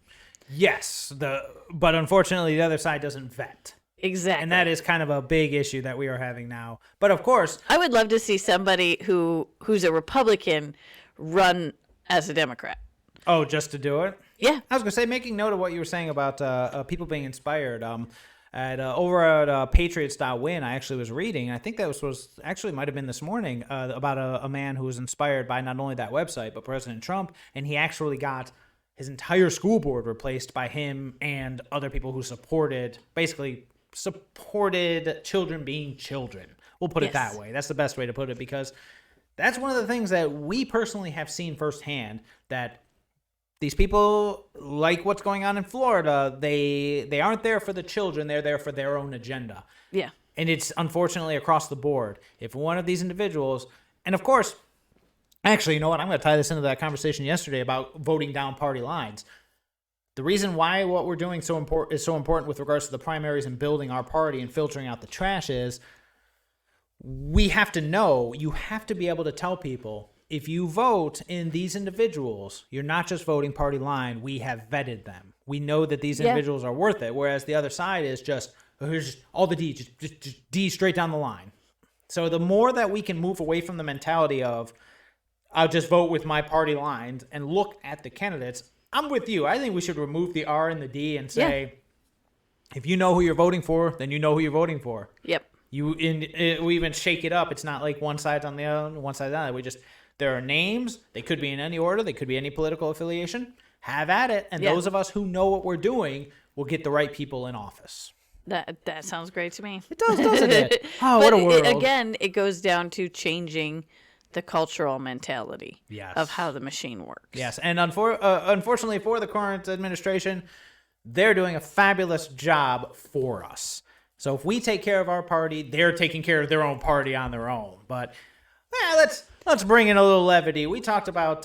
Yes, but unfortunately the other side doesn't vet. Exactly. And that is kind of a big issue that we are having now. But of course, I would love to see somebody who's a Republican run as a Democrat. oh, just to do it? Yeah. I was going to say, making note of what you were saying about people being inspired. Over at Patriots.win, I actually was reading, and I think that was actually might have been this morning, about a man who was inspired by not only that website, but President Trump, and he actually got his entire school board replaced by him and other people who supported children being children. We'll put it that way. That's the best way to put it, because that's one of the things that we personally have seen firsthand, that these people, like what's going on in Florida, they aren't there for the children. They're there for their own agenda. Yeah. And it's unfortunately across the board. If one of these individuals, and of course, actually, you know what? I'm going to tie this into that conversation yesterday about voting down party lines. The reason why what we're doing is so important with regards to the primaries and building our party and filtering out the trash is, we have to know, you have to be able to tell people, if you vote in these individuals, you're not just voting party line. We have vetted them. We know that these individuals are worth it. Whereas the other side is just, here's all the D, just D straight down the line. So the more that we can move away from the mentality of, I'll just vote with my party lines and look at the candidates, I'm with you. I think we should remove the R and the D and say, if you know who you're voting for, then you know who you're voting for. Yep. We even shake it up. It's not like one side's on the other, one side's on the other. There are names. They could be in any order. They could be any political affiliation. Have at it. And those of us who know what we're doing will get the right people in office. That sounds great to me. It does, doesn't it? Oh, what a world. Again, it goes down to changing the cultural mentality of how the machine works. Yes. And unfortunately for the current administration, they're doing a fabulous job for us. So if we take care of our party, they're taking care of their own party on their own. But let's bring in a little levity. We talked about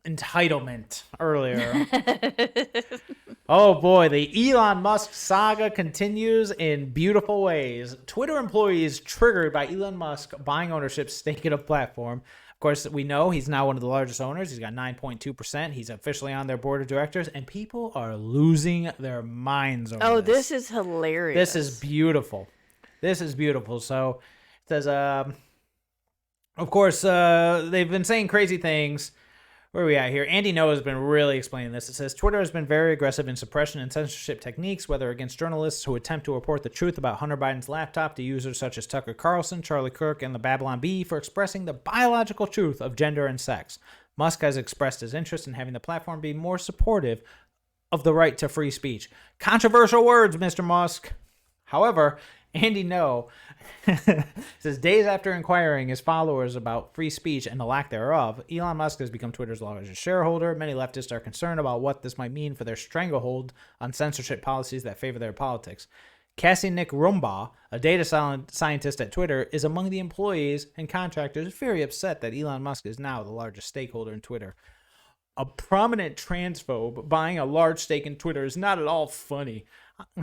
entitlement earlier. Oh boy, the Elon Musk saga continues in beautiful ways. Twitter employees triggered by Elon Musk buying ownership stake in a platform. Of course, we know he's now one of the largest owners. He's got 9.2%. He's officially on their board of directors, and people are losing their minds over this. Oh, this is hilarious. This is beautiful. So it says, of course, they've been saying crazy things. Where are we at here? Andy Ngo has been really explaining this. It says, Twitter has been very aggressive in suppression and censorship techniques, whether against journalists who attempt to report the truth about Hunter Biden's laptop, to users such as Tucker Carlson, Charlie Kirk, and the Babylon Bee for expressing the biological truth of gender and sex. Musk has expressed his interest in having the platform be more supportive of the right to free speech. Controversial words, Mr. Musk. However, Andy Ngo says, days after inquiring his followers about free speech and the lack thereof, Elon Musk has become Twitter's largest shareholder. Many leftists are concerned about what this might mean for their stranglehold on censorship policies that favor their politics. Cassie Nick Rumbaugh, a data scientist at Twitter, is among the employees and contractors very upset that Elon Musk is now the largest stakeholder in Twitter. A prominent transphobe buying a large stake in Twitter is not at all funny.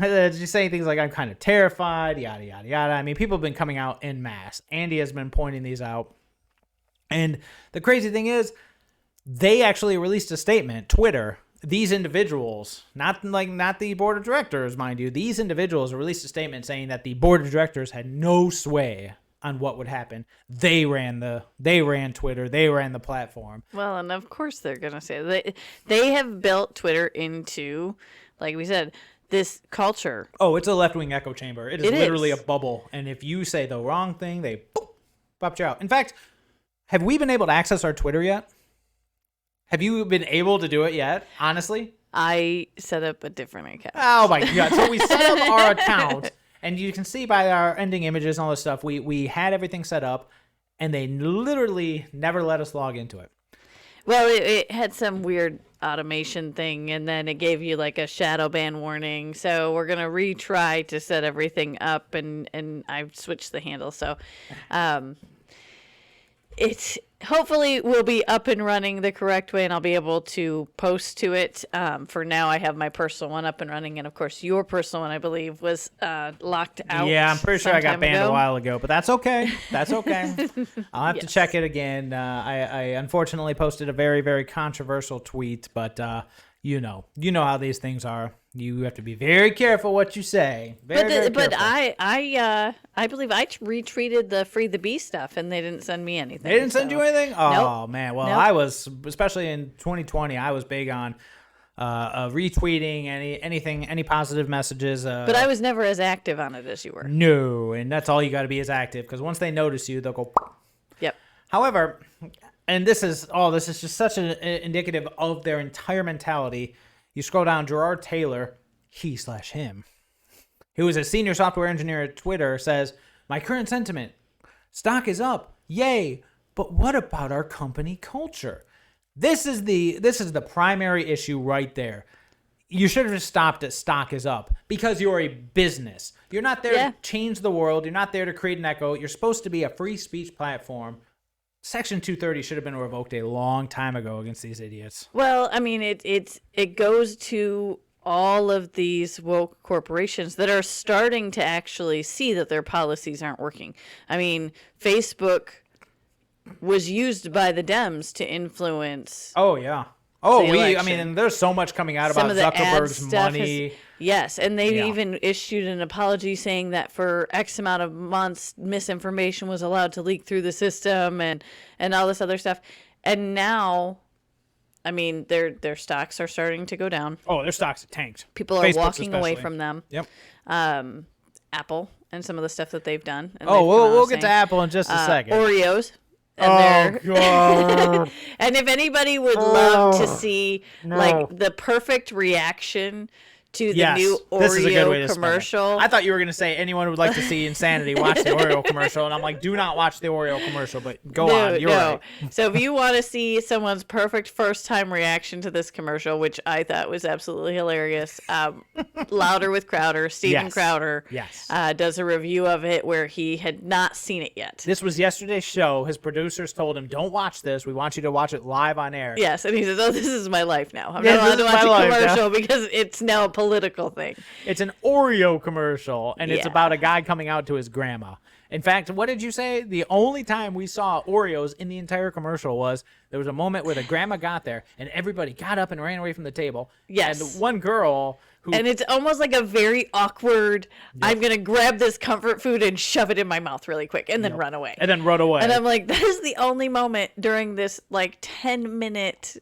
Just saying things like, I'm kind of terrified, yada, yada, yada. I mean, people have been coming out en masse. Andy has been pointing these out. And the crazy thing is, they actually released a statement, Twitter, these individuals, not the board of directors, mind you, these individuals released a statement saying that the board of directors had no sway on what would happen. They ran Twitter, they ran the platform. Well, and of course they're going to say they have built Twitter into, like we said, this culture. Oh, it's a left-wing echo chamber. It is literally a bubble. And if you say the wrong thing, they pop you out. In fact, have we been able to access our Twitter yet? Have you been able to do it yet? Honestly? I set up a different account. Oh my God. So we set up our account, and you can see by our ending images and all this stuff, we had everything set up, and they literally never let us log into it. Well, it had some weird automation thing, and then it gave you like a shadow ban warning. So we're gonna retry to set everything up, and I've switched the handle. So it hopefully will be up and running the correct way, and I'll be able to post to it. For now, I have my personal one up and running, and of course, your personal one, I believe, was locked out. Yeah, I'm pretty sure I got banned a ago. while ago, but that's okay. That's okay. I'll have to check it again. I unfortunately posted a very, very controversial tweet, but you know how these things are. You have to be very careful what you say. Very But careful. I believe I retweeted the Free the Bee stuff, and they didn't send me anything. They didn't send you anything? Oh, Nope. man. Well, Nope. I was, especially in 2020, I was big on retweeting any positive messages. But I was never as active on it as you were. No, and that's all you got to be is active, because once they notice you, they'll go. Yep. However, and this is just such an indicative of their entire mentality. You scroll down, Gerard Taylor, him, who is a senior software engineer at Twitter, says, "My current sentiment, stock is up, yay, but what about our company culture?" This is the primary issue right there. You should have just stopped at stock is up, because you're a business. You're not there to change the world. You're not there to create an echo. You're supposed to be a free speech platform. Section 230 should have been revoked a long time ago against these idiots. Well, I mean, it goes to all of these woke corporations that are starting to actually see that their policies aren't working. I mean, Facebook was used by the Dems to influence. Oh yeah. Oh, the election. and there's so much coming out Some about of the ad Zuckerberg's stuff money. Yes, and they Yeah. even issued an apology saying that for X amount of months, misinformation was allowed to leak through the system and all this other stuff. And now, I mean, their stocks are starting to go down. Oh, their stocks have tanked. People are Facebook's walking away especially. from them. Yep. Apple and some of the stuff that they've done. And Oh, they've come we'll out get to saying, Apple in just a second. Oreos. And Oh God. and if anybody would love to see like the perfect reaction to the new this is a good way Oreo to spend it. commercial. I thought you were going to say anyone who would like to see insanity watch the Oreo commercial, and I'm like, do not watch the Oreo commercial, but go on. You're right. So if you want to see someone's perfect first time reaction to this commercial, which I thought was absolutely hilarious, Louder with Crowder, Steven Yes. Crowder, Yes. does a review of it where he had not seen it yet. This was yesterday's show. His producers told him, don't watch this. We want you to watch it live on air. Yes, and he says, "Oh, this is my life now. I'm Yeah, not allowed this to is watch my a life now." commercial because it's now a political thing." It's an Oreo commercial, and it's Yeah. about a guy coming out to his grandma. In fact, what did you say? The only time we saw Oreos in the entire commercial was there was a moment where the grandma got there, and everybody got up and ran away from the table. Yes. And one girl who... And it's almost like a very awkward, I'm going to grab this comfort food and shove it in my mouth really quick and then run away. And then run away. And I'm like, that is the only moment during this like 10-minute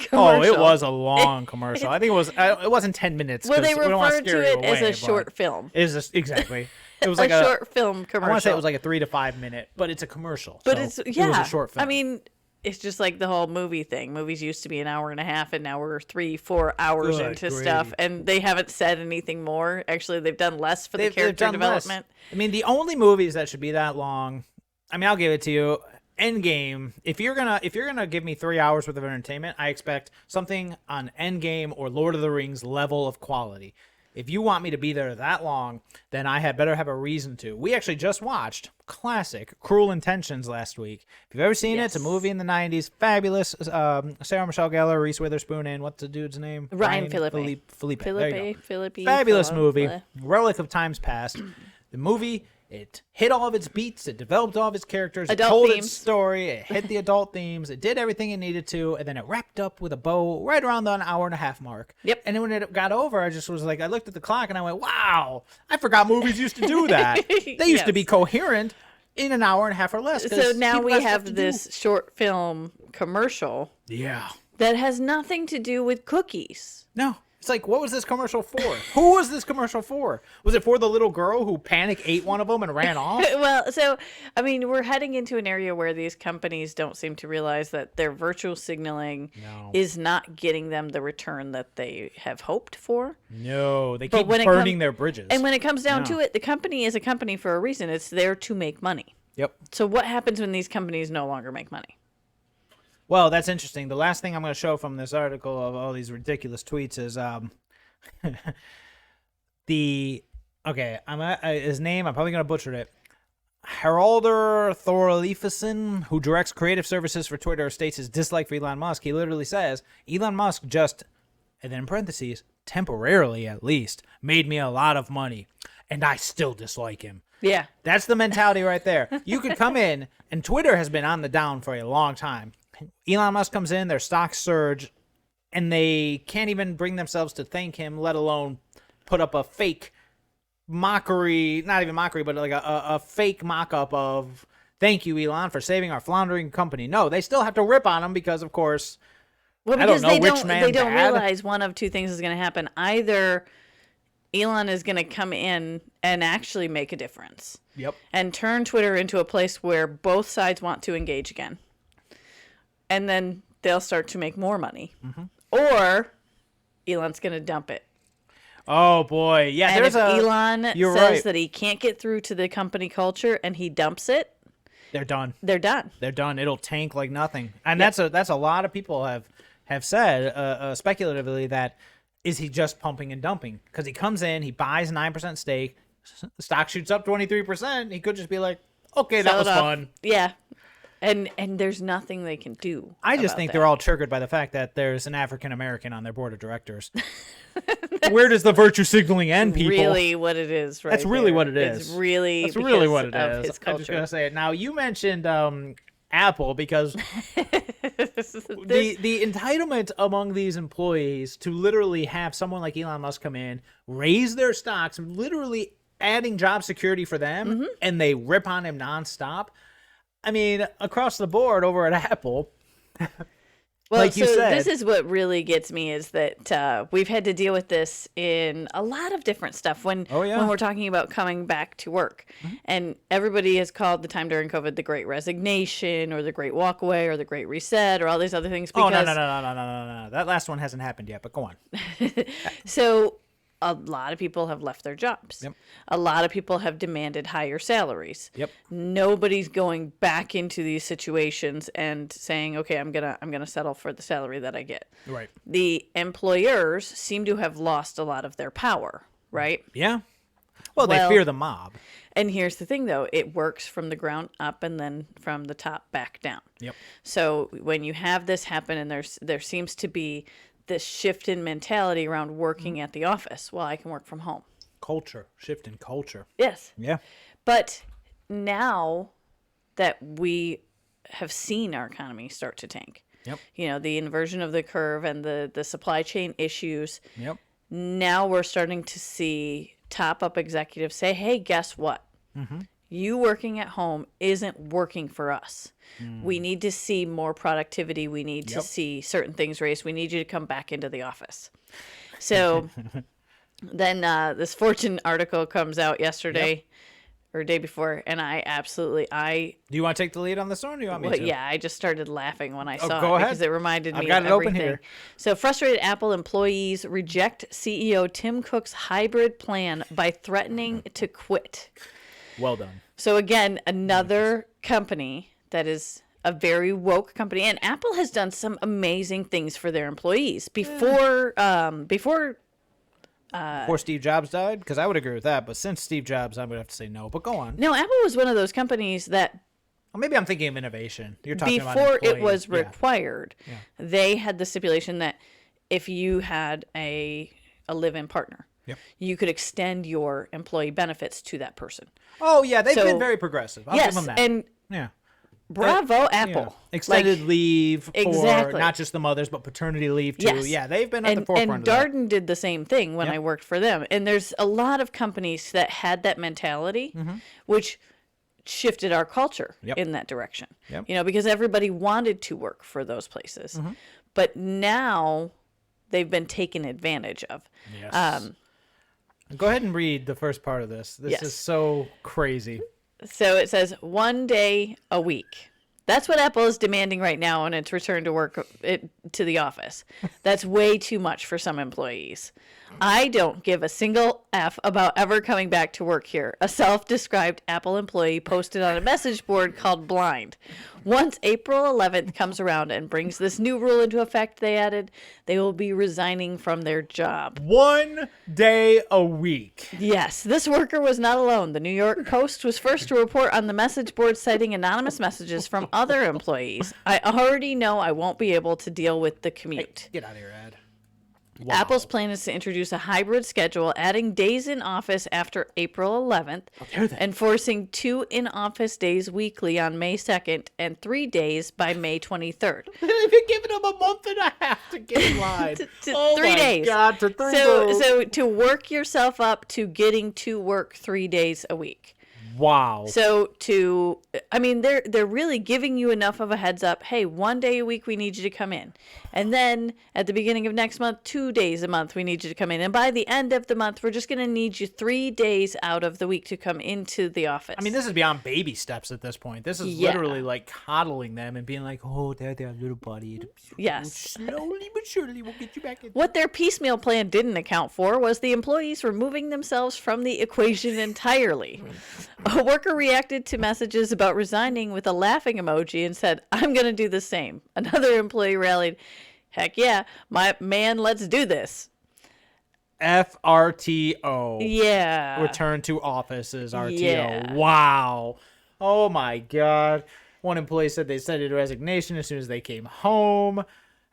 commercial. Oh, it was a long commercial. I think it wasn't 10 minutes. Well, they 'cause we don't wanna referred scare to you it as away, a but short film. Exactly. It was A like a short film commercial. I want to say it was like a 3 to 5 minute, but it's a commercial. But so it's, it yeah. was a short film. I mean, it's just like the whole movie thing. Movies used to be an hour and a half, and now we're 3-4 hours Good into grief. stuff, and they haven't said anything more. Actually, they've done less for the They've character done less. development. I mean, the only movies that should be that long, I mean, I'll give it to you. Endgame. If you're gonna give me 3 hours worth of entertainment, I expect something on Endgame or Lord of the Rings level of quality. If you want me to be there that long, then I had better have a reason to. We actually just watched classic Cruel Intentions last week. If you've ever seen it, it's a Yes. movie in the 90s. Fabulous. Sarah Michelle Gellar, Reese Witherspoon, and what's the dude's name? Ryan Phillippe. Felipe. There you go. Phillippe. Fabulous movie. Phillippe. Relic of times past. The movie, it hit all of its beats. It developed all of its characters. It Adult told themes. its story. It hit the adult themes. It did everything it needed to. And then it wrapped up with a bow right around the hour and a half mark. Yep. And then when it got over, I just was like, I looked at the clock and I went, wow, I forgot movies used to do that. They used to be Yes. coherent in an hour and a half or less. 'cause So now people we got stuff have to this short film commercial do. Yeah. that has nothing to do with cookies. No. It's like, what was this commercial for? Who was this commercial for? Was it for the little girl who panic ate one of them and ran off? Well, so, I mean, we're heading into an area where these companies don't seem to realize that their virtual signaling No. is not getting them the return that they have hoped for. No, they But keep when it burning their bridges. And when it comes down No. to it, the company is a company for a reason. It's there to make money. Yep. So what happens when these companies no longer make money? Well, that's interesting. The last thing I'm going to show from this article of all these ridiculous tweets is his name. I'm probably going to butcher it. Haraldur Thorleifsson, who directs creative services for Twitter, states his dislike for Elon Musk. He literally says, Elon Musk just, and then in parentheses, temporarily at least, made me a lot of money, and I still dislike him. Yeah. That's the mentality right there. You could come in, and Twitter has been on the down for a long time. Elon Musk comes in, their stocks surge, and they can't even bring themselves to thank him, let alone put up a fake mockery, not even mockery, but like a fake mock-up of thank you, Elon, for saving our floundering company. No, they still have to rip on him because, of course, Well, I don't because know which man they don't bad. realize one of two things is going to happen. Either Elon is going to come in and actually make a difference. Yep. And turn Twitter into a place where both sides want to engage again. And then they'll start to make more money. Mm-hmm. Or Elon's going to dump it. Oh, boy. Yeah, And there's if a... Elon you're says right. that he can't get through to the company culture and he dumps it, They're done. they're done. They're done. It'll tank like nothing. And that's a lot of people have said speculatively that is he just pumping and dumping? Because he comes in, he buys 9% stake, the stock shoots up 23%. He could just be like, okay, that Sell was it off. fun. Yeah. And there's nothing they can do. I just about think that. they're all triggered by the fact that there's an African American on their board of directors. Where does the virtue signaling end, people? Really what it is, right? That's really there. what it It's is. really That's really because what it of is. his I'm just culture. gonna say it. Now you mentioned Apple because the entitlement among these employees to literally have someone like Elon Musk come in, raise their stocks, literally adding job security for them, and they rip on him nonstop. I mean, across the board over at Apple. Well, like you so said. this is what really gets me is that we've had to deal with this in a lot of different stuff when we're talking about coming back to work. And everybody has called the time during COVID the Great Resignation or the Great Walkaway or the Great Reset or all these other things. Oh, Because, no. That last one hasn't happened yet, but go on. So a lot of people have left their jobs. Yep. A lot of people have demanded higher salaries. Yep. Nobody's going back into these situations and saying, "Okay, I'm gonna settle for the salary that I get." Right. The employers seem to have lost a lot of their power, right? Yeah. Well, they Well- fear the mob. And here's the thing, though: it works from the ground up and then from the top back down. Yep. So when you have this happen, and there seems to be this shift in mentality around working at the office. Well, I can work from home. Culture. Shift in culture. Yes. Yeah. But now that we have seen our economy start to tank, Yep. the inversion of the curve and the supply chain issues, Yep. now we're starting to see top up executives say, hey, guess what? You working at home isn't working for us. We need to see more productivity. We need to see certain things raised. We need you to come back into the office. So then this Fortune article comes out yesterday or day before, and Do you want to take the lead on this one, or do you want me to? yeah, I just started laughing when I saw go it ahead. because it reminded me got of it open everything. here. So frustrated Apple employees reject CEO Tim Cook's hybrid plan by threatening to quit. Well done. So again, another company that is a very woke company, and Apple has done some amazing things for their employees before Before Steve Jobs died? Because I would agree with that, but since Steve Jobs, I'm going to have to say no. But go on. No, Apple was one of those companies that Well, maybe I'm thinking of innovation. You're talking about before it employees. was Yeah. required, they had the stipulation that if you had a live-in partner, you could extend your employee benefits to that person. Oh, yeah. They've So- been very progressive. I'll give them that. And yeah. bravo, Apple. Extended leave for exactly. not just the mothers, but paternity leave too. Yes. Yeah, they've been at the And forefront of that. Darden did the same thing when I worked for them. And there's a lot of companies that had that mentality, which shifted our culture in that direction. Yep. Because everybody wanted to work for those places. But now they've been taken advantage of. Yes. Go ahead and read the first part of this. This Yes. is so crazy. So it says 1 day a week. That's what Apple is demanding right now on its return to work to the office. That's way too much for some employees. I don't give a single F about ever coming back to work here. A self-described Apple employee posted on a message board called Blind. Once April 11th comes around and brings this new rule into effect, they added, they will be resigning from their job. 1 day a week. Yes, this worker was not alone. The New York Post was first to report on the message board citing anonymous messages from other employees. I already know I won't be able to deal with the commute. Get out of here, Ed. Wow. Apple's plan is to introduce a hybrid schedule, adding days in office after April 11th, and forcing 2 in-office days weekly on May 2nd and 3 days by May 23rd. They've been giving them a month and a half to get in line. Oh 3 days. God, to 3 days. So to work yourself up to getting to work 3 days a week. Wow. So they're really giving you enough of a heads up. Hey, 1 day a week we need you to come in. And then at the beginning of next month, 2 days a month we need you to come in. And by the end of the month, we're just going to need you 3 days out of the week to come into the office. I mean, this is beyond baby steps at this point. This is literally like coddling them and being like, oh, they're little buddy. Yes. Slowly but surely we'll get you back in. What their piecemeal plan didn't account for was the employees removing themselves from the equation entirely. A worker reacted to messages about resigning with a laughing emoji and said, I'm going to do the same. Another employee rallied, heck yeah, my man, let's do this. FRTO. Yeah. Return to offices, RTO. Yeah. Wow. Oh my God. One employee said they sent in a resignation as soon as they came home.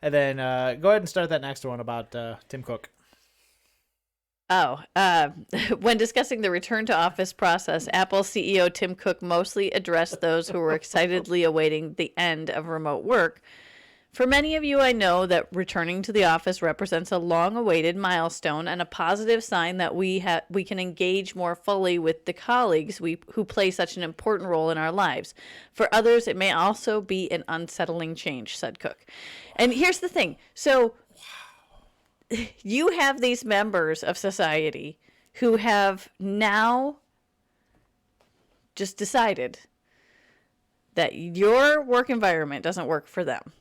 And then go ahead and start that next one about Tim Cook. When discussing the return to office process, Apple CEO Tim Cook mostly addressed those who were excitedly awaiting the end of remote work. For many of you, I know that returning to the office represents a long-awaited milestone and a positive sign that we can engage more fully with the colleagues who play such an important role in our lives. For others, it may also be an unsettling change, said Cook. And here's the thing. So you have these members of society who have now just decided that your work environment doesn't work for them.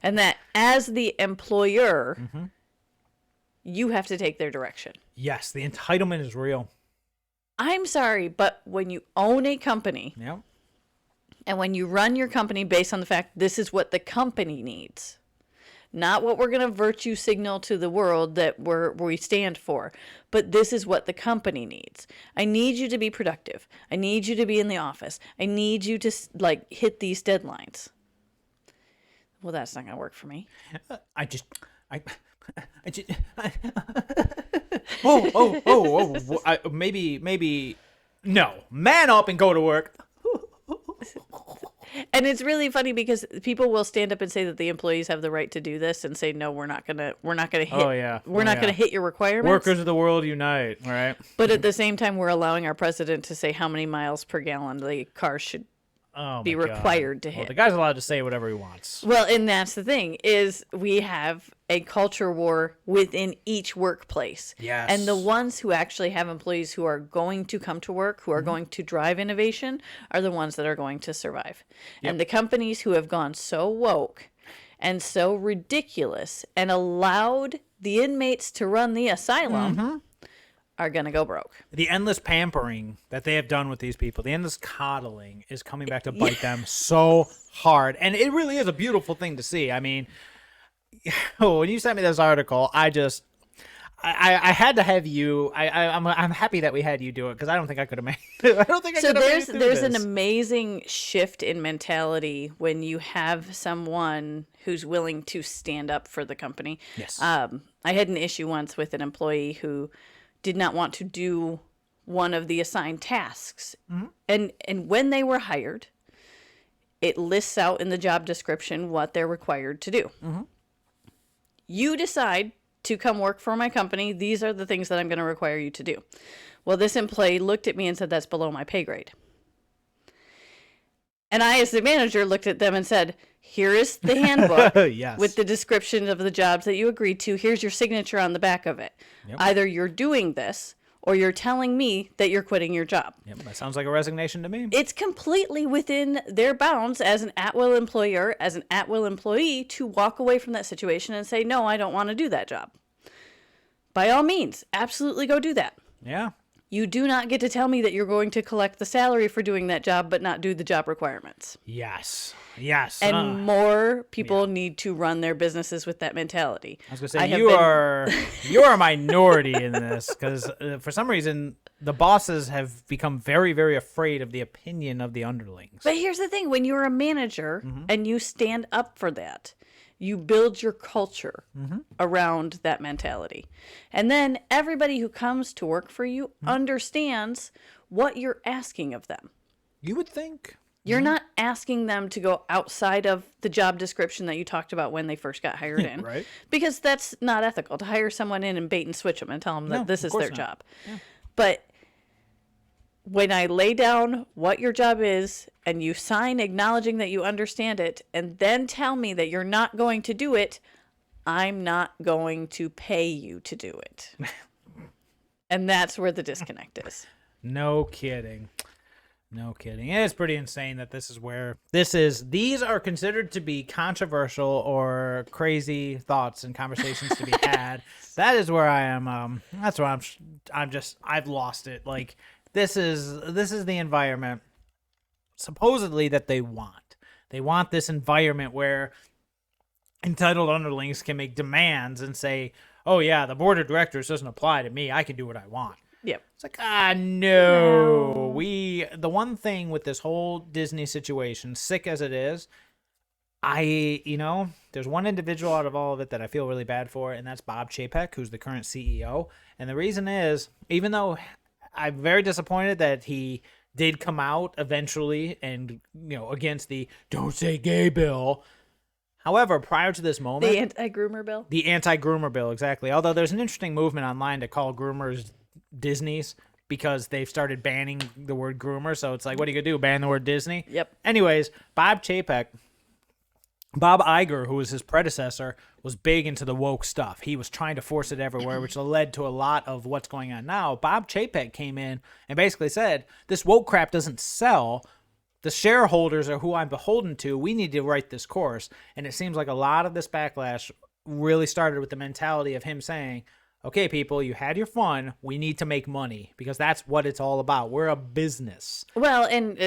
And that as the employer, you have to take their direction. Yes, the entitlement is real. I'm sorry, but when you own a company, and when you run your company based on the fact this is what the company needs, not what we're going to virtue signal to the world that we stand for, but this is what the company needs. I need you to be productive. I need you to be in the office. I need you to hit these deadlines. Well, that's not going to work for me. Maybe no. Man up and go to work. And it's really funny because people will stand up and say that the employees have the right to do this and say, no, we're not gonna hit. We're not gonna hit your requirements. Workers of the world unite, right? But at the same time, we're allowing our president to say how many miles per gallon the car should be required to hit. Well, the guy's allowed to say whatever he wants. Well, and that's the thing, is we have a culture war within each workplace. Yes. And the ones who actually have employees who are going to come to work, who are going to drive innovation, are the ones that are going to survive. Yep. And the companies who have gone so woke and so ridiculous and allowed the inmates to run the asylum are going to go broke. The endless pampering that they have done with these people, the endless coddling is coming back to bite them so hard. And it really is a beautiful thing to see. I mean, when you sent me this article, I had to have you. I'm happy that we had you do it because I don't think I could have made it. I don't think I could have made it. So there's an amazing shift in mentality when you have someone who's willing to stand up for the company. Yes. I had an issue once with an employee who did not want to do one of the assigned tasks. And when they were hired, it lists out in the job description what they're required to do. You decide to come work for my company. These are the things that I'm going to require you to do. Well, this employee looked at me and said, that's below my pay grade. And I, as the manager, looked at them and said, here is the handbook with the description of the jobs that you agreed to. Here's your signature on the back of it. Yep. Either you're doing this or you're telling me that you're quitting your job. Yep, that sounds like a resignation to me. It's completely within their bounds as an at-will employer, as an at-will employee, to walk away from that situation and say, no, I don't want to do that job. By all means, absolutely go do that. Yeah. You do not get to tell me that you're going to collect the salary for doing that job, but not do the job requirements. Yes. And more people need to run their businesses with that mentality. I was going to say, you are a minority in this, because for some reason, the bosses have become very, very afraid of the opinion of the underlings. But here's the thing. When you're a manager and you stand up for that, you build your culture around that mentality. And then everybody who comes to work for you understands what you're asking of them. You would think. You're not asking them to go outside of the job description that you talked about when they first got hired in. Right. Because that's not ethical to hire someone in and bait and switch them and tell them that this is their job. Yeah. But when I lay down what your job is and you sign acknowledging that you understand it and then tell me that you're not going to do it, I'm not going to pay you to do it. And that's where the disconnect is. No kidding. No kidding. It's pretty insane that these are considered to be controversial or crazy thoughts and conversations to be had. That is where I am. That's where I've lost it. Like, this is the environment supposedly that they want. They want this environment where entitled underlings can make demands and say, oh yeah, the board of directors doesn't apply to me. I can do what I want. Yep. It's like, no. The one thing with this whole Disney situation, sick as it is, there's one individual out of all of it that I feel really bad for, and that's Bob Chapek, who's the current CEO. And the reason is, even though I'm very disappointed that he did come out eventually and, against the don't say gay bill. However, prior to this moment... The anti-groomer bill? The anti-groomer bill, exactly. Although there's an interesting movement online to call groomers Disney's because they've started banning the word groomer. So it's like, what are you going to do? Ban the word Disney? Yep. Anyways, Bob Iger, who was his predecessor, was big into the woke stuff. He was trying to force it everywhere, which led to a lot of what's going on now. Bob Chapek came in and basically said, this woke crap doesn't sell. The shareholders are who I'm beholden to. We need to write this course. And it seems like a lot of this backlash really started with the mentality of him saying, okay, people, you had your fun. We need to make money because that's what it's all about. We're a business. Well, and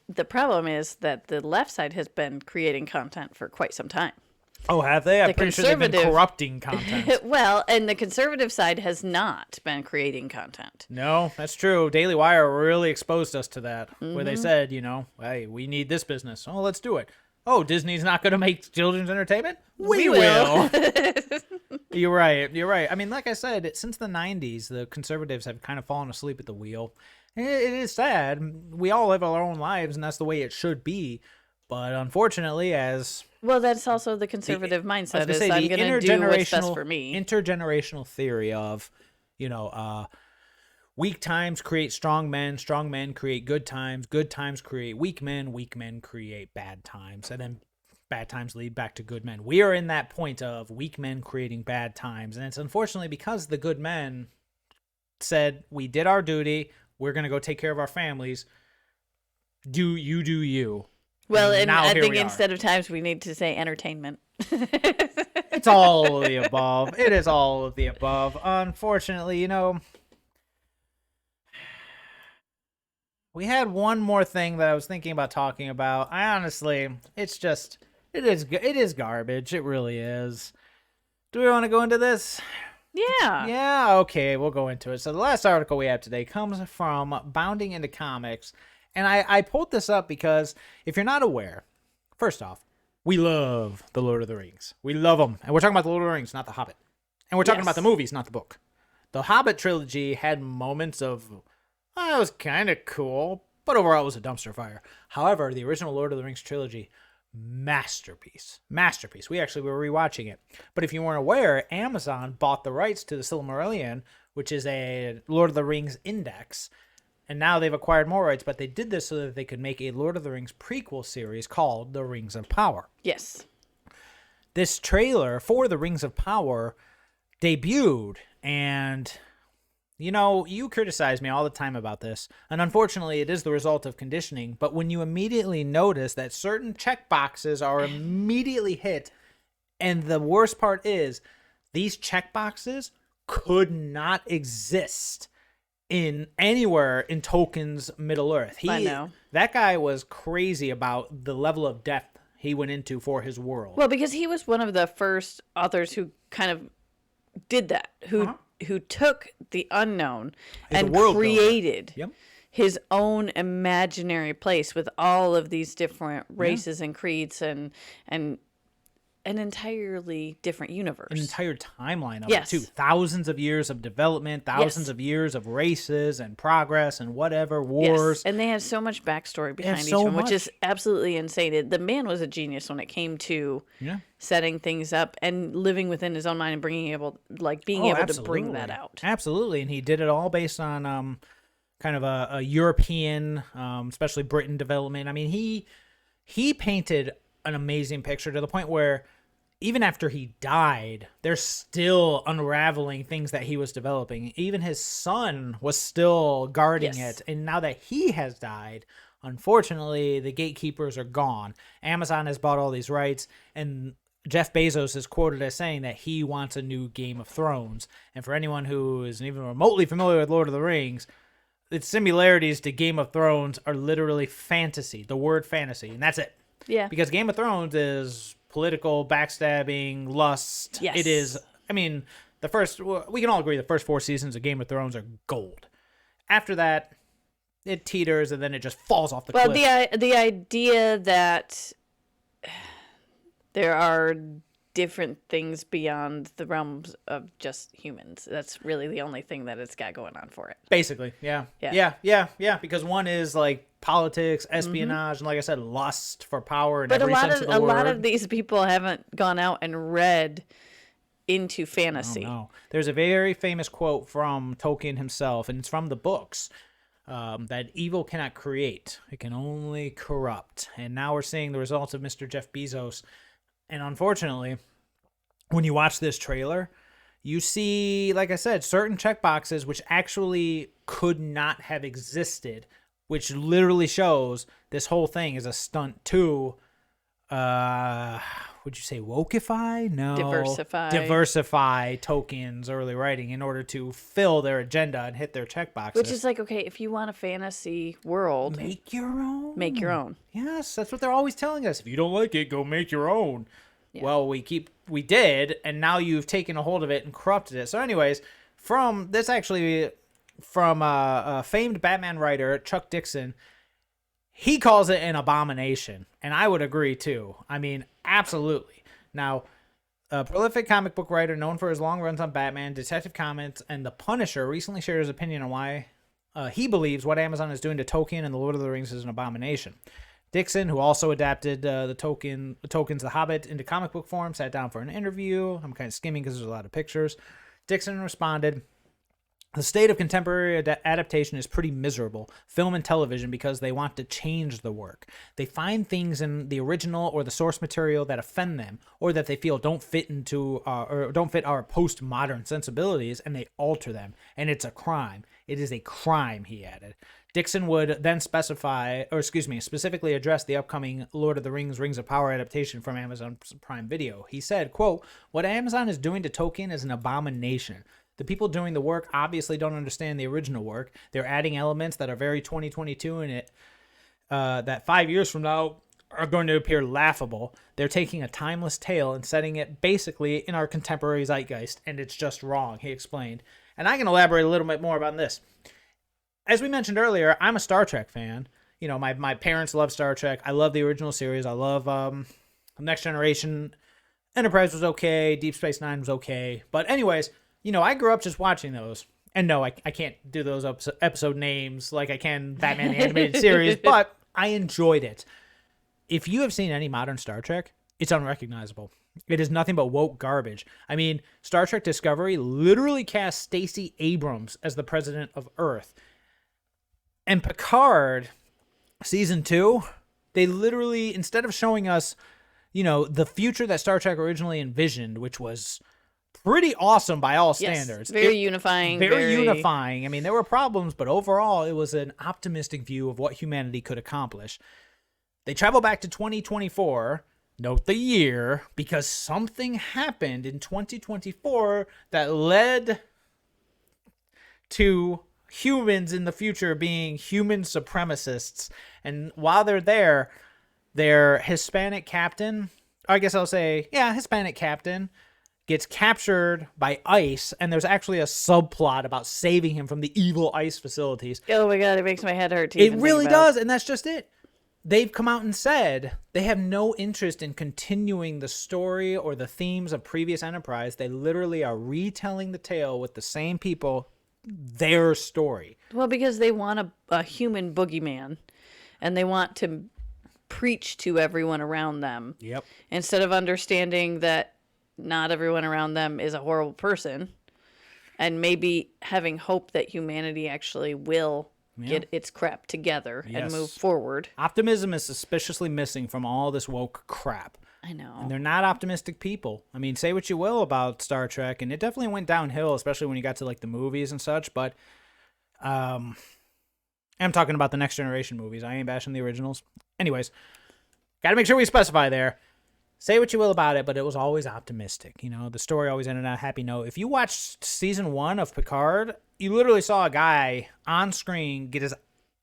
the problem is that the left side has been creating content for quite some time. Oh, have they? I'm pretty sure they've been corrupting content. Well, and the conservative side has not been creating content. No, that's true. Daily Wire really exposed us to that, where they said, hey, we need this business. Oh, let's do it. Oh, Disney's not going to make children's entertainment? We will. You're right. I mean, like I said, since the 90s, the conservatives have kind of fallen asleep at the wheel. It is sad. We all live our own lives, and that's the way it should be. But unfortunately, well, that's also the conservative mindset. I'm going to do what's best for me. Intergenerational theory of, weak times create strong men create good times create weak men create bad times, and then bad times lead back to good men. We are in that point of weak men creating bad times, and it's unfortunately because the good men said, we did our duty, we're going to go take care of our families, do you. Well, and I think instead of times, we need to say entertainment. It's all of the above. It is all of the above. Unfortunately, we had one more thing that I was thinking about talking about. It is garbage. It really is. Do we want to go into this? Yeah. Yeah, okay, we'll go into it. So the last article we have today comes from Bounding Into Comics. And I pulled this up because if you're not aware, first off, we love The Lord of the Rings. We love them. And we're talking about The Lord of the Rings, not The Hobbit. And we're talking about the movies, not the book. The Hobbit trilogy had moments of, it was kind of cool, but overall it was a dumpster fire. However, the original Lord of the Rings trilogy, masterpiece. We actually were rewatching it. But if you weren't aware, Amazon bought the rights to the Silmarillion, which is a Lord of the Rings index. And now they've acquired more rights, but they did this so that they could make a Lord of the Rings prequel series called The Rings of Power. Yes. This trailer for The Rings of Power debuted, and, you criticize me all the time about this, and unfortunately it is the result of conditioning, but when you immediately notice that certain checkboxes are immediately hit, and the worst part is, these checkboxes could not exist in anywhere in Tolkien's Middle Earth. I know. That guy was crazy about the level of depth he went into for his world. Well, because he was one of the first authors who kind of did that, who took the unknown and created his own imaginary place with all of these different races and creeds and an entirely different universe. An entire timeline of it, too. Thousands of years of development, thousands of years of races and progress and whatever, wars. Yes. And they had so much backstory behind each one, which is absolutely insane. The man was a genius when it came to setting things up and living within his own mind and being able to bring that out. Absolutely. And he did it all based on kind of a European, especially Britain development. I mean, he painted an amazing picture to the point where even after he died, they're still unraveling things that he was developing. Even his son was still guarding it. And now that he has died, unfortunately, the gatekeepers are gone. Amazon has bought all these rights, and Jeff Bezos is quoted as saying that he wants a new Game of Thrones. And for anyone who isn't even remotely familiar with Lord of the Rings, its similarities to Game of Thrones are literally fantasy, the word fantasy, and that's it. Yeah. Because Game of Thrones is political, backstabbing, lust. Yes. It is, I mean, we can all agree the first 4 seasons of Game of Thrones are gold. After that, it teeters and then it just falls off the cliff. Well, the idea that there are different things beyond the realms of just humans. That's really the only thing that it's got going on for it. Basically, yeah. Because one is like politics, espionage, and like I said, lust for power in every sense of the word. But a lot of these people haven't gone out and read into fantasy. Oh, no. There's a very famous quote from Tolkien himself, and it's from the books, that evil cannot create. It can only corrupt. And now we're seeing the results of Mr. Jeff Bezos. And unfortunately, when you watch this trailer, you see, like I said, certain checkboxes which actually could not have existed, which literally shows this whole thing is a stunt to, would you say wokeify? No. Diversify Tolkien's early writing in order to fill their agenda and hit their checkboxes. Which is like, okay, if you want a fantasy world, make your own. Make your own. Yes, that's what they're always telling us. If you don't like it, go make your own. Yeah. Well, we did, and now you've taken a hold of it and corrupted it. So anyways, from a famed Batman writer, Chuck Dixon, he calls it an abomination, and I would agree too. I mean, absolutely. Now, a prolific comic book writer known for his long runs on Batman, Detective Comics, and The Punisher recently shared his opinion on why he believes what Amazon is doing to Tolkien and The Lord of the Rings is an abomination. Dixon, who also adapted Tolkien's The Hobbit into comic book form, sat down for an interview. I'm kind of skimming because there's a lot of pictures. Dixon responded, "The state of contemporary adaptation is pretty miserable, film and television, because they want to change the work. They find things in the original or the source material that offend them, or that they feel don't fit our postmodern sensibilities, and they alter them. And it's a crime. It is a crime," he added. Dixon would then specifically address the upcoming Lord of the Rings, Rings of Power adaptation from Amazon Prime Video. He said, quote, "What Amazon is doing to Tolkien is an abomination. The people doing the work obviously don't understand the original work. They're adding elements that are very 2022 in it, that 5 years from now are going to appear laughable. They're taking a timeless tale and setting it basically in our contemporary zeitgeist, and it's just wrong," he explained. And I can elaborate a little bit more about this. As we mentioned earlier, I'm a Star Trek fan. You know, my parents love Star Trek. I love the original series. I love Next Generation. Enterprise was okay. Deep Space Nine was okay. But anyways, you know, I grew up just watching those. And no, I can't do those episode names like I can Batman the Animated Series, but I enjoyed it. If you have seen any modern Star Trek, it's unrecognizable. It is nothing but woke garbage. I mean, Star Trek Discovery literally cast Stacey Abrams as the president of Earth. And Picard, season 2, they literally, instead of showing us, you know, the future that Star Trek originally envisioned, which was pretty awesome by all standards. Very unifying. Very unifying. I mean, there were problems, but overall, it was an optimistic view of what humanity could accomplish. They travel back to 2024, note the year, because something happened in 2024 that led to humans in the future being human supremacists. And while they're there, their Hispanic captain, I guess I'll say, yeah, Hispanic captain, gets captured by ICE, and there's actually a subplot about saving him from the evil ICE facilities. Oh my God, it makes my head hurt to It even really think about. does, and that's just it. They've come out and said they have no interest in continuing the story or the themes of previous Enterprise. They literally are retelling the tale with the same people, their story. Well, because they want a human boogeyman, and they want to preach to everyone around them. Yep. Instead of understanding that not everyone around them is a horrible person, and maybe having hope that humanity actually will get its crap together and move forward. Optimism is suspiciously missing from all this woke crap. I know. And they're not optimistic people. I mean, say what you will about Star Trek, and it definitely went downhill, especially when you got to like the movies and such, but I'm talking about the Next Generation movies. I ain't bashing the originals. Anyways, got to make sure we specify there. Say what you will about it, but it was always optimistic. You know, the story always ended on a happy note. If you watched season 1 of Picard, you literally saw a guy on screen get his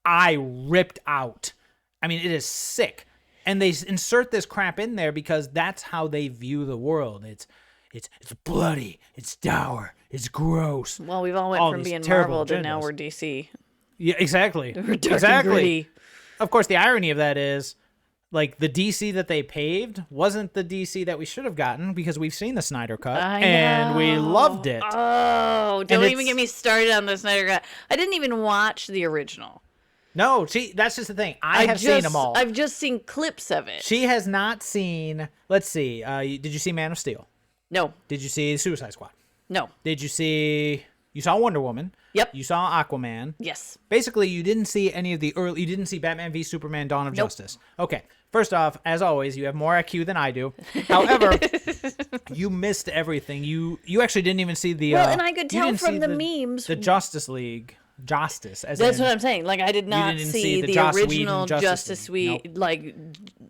eye ripped out. I mean, it is sick. And they insert this crap in there because that's how they view the world. It's bloody, it's dour, it's gross. Well, we've all went All from these being terrible Marvel to now agendas. we're DC. Yeah, exactly. We're dark and exactly. gritty. Of course, the irony of that is, like, the DC that they paved wasn't the DC that we should have gotten because we've seen the Snyder Cut and we loved it. Oh, don't And even get me started on the Snyder Cut. I didn't even watch the original. No, that's just the thing. I have seen them all. I've just seen clips of it. She has not seen. Let's see. Did you see Man of Steel? No. Did you see Suicide Squad? No. Did you see? You saw Wonder Woman. Yep. You saw Aquaman. Yes. Basically, you didn't see any of the early. You didn't see Batman v Superman: Dawn of Justice. Okay. First off, as always, you have more IQ than I do. However, you missed everything. You actually didn't even see the. Well, and I could you tell didn't from see the memes. The Justice League. Justice. As That's in, what I'm saying. Like, I did not didn't see the the Joss original Whedon Justice League. League, like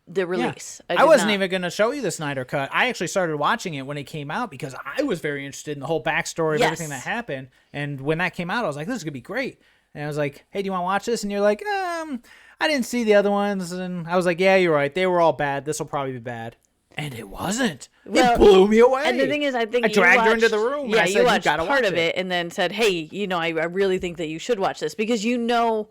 the release. I wasn't even going to show you the Snyder Cut. I actually started watching it when it came out because I was very interested in the whole backstory of everything that happened. And when that came out, I was like, this is going to be great. And I was like, hey, do you want to watch this? And you're like, I didn't see the other ones. And I was like, yeah, you're right. They were all bad. This will probably be bad. And it wasn't. Well, it blew me away. And the thing is, I think I dragged her into watched- the room. Yeah, and I said, you watched gotta part watch of it and then said, hey, I really think that you should watch this because you know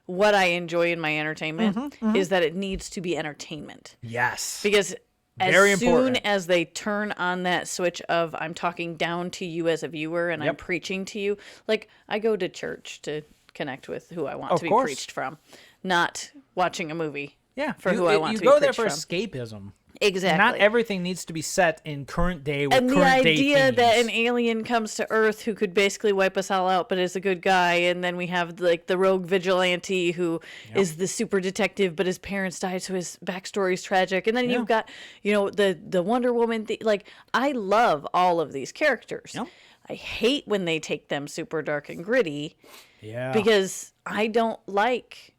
what I enjoy in my entertainment is that it needs to be entertainment. Yes. Because Very as soon important. as they turn on that switch of I'm talking down to you as a viewer and I'm preaching to you, like I go to church to connect with who I want to be preached from, not watching a movie. Yeah, for who I want to be You go there preached for from. escapism. Exactly. Not everything needs to be set in current day with And the current day idea themes. that an alien comes to Earth who could basically wipe us all out, but is a good guy, and then we have like the rogue vigilante who is the super detective, but his parents died, so his backstory is tragic. And then you've got, the Wonder Woman. Like, I love all of these characters. Yep. I hate when they take them super dark and gritty. Yeah. Because I don't like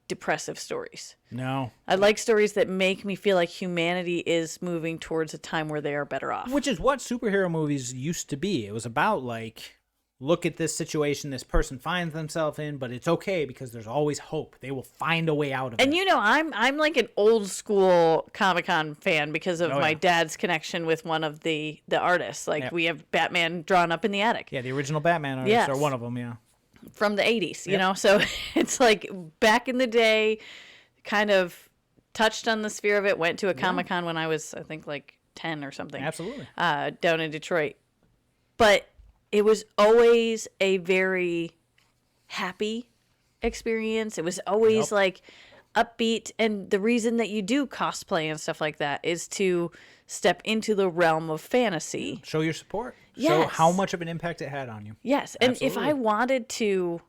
depressive stories. No. I like stories that make me feel like humanity is moving towards a time where they are better off. Which is what superhero movies used to be. It was about, like, look at this situation this person finds themselves in, but it's okay because there's always hope. They will find a way out of it. And I'm like an old school Comic-Con fan because of my dad's connection with one of the artists. Like, we have Batman drawn up in the attic. Yeah, the original Batman artist, Yes. or one of them, yeah. From the 80s, you know? So it's like back in the day, kind of touched on the sphere of it, went to a Comic-Con when I was, I think, like 10 or something. Absolutely. Down in Detroit. But it was always a very happy experience. It was always like upbeat. And the reason that you do cosplay and stuff like that is to step into the realm of fantasy. Show your support. Show Yes. how much of an impact it had on you. Yes. And if I wanted to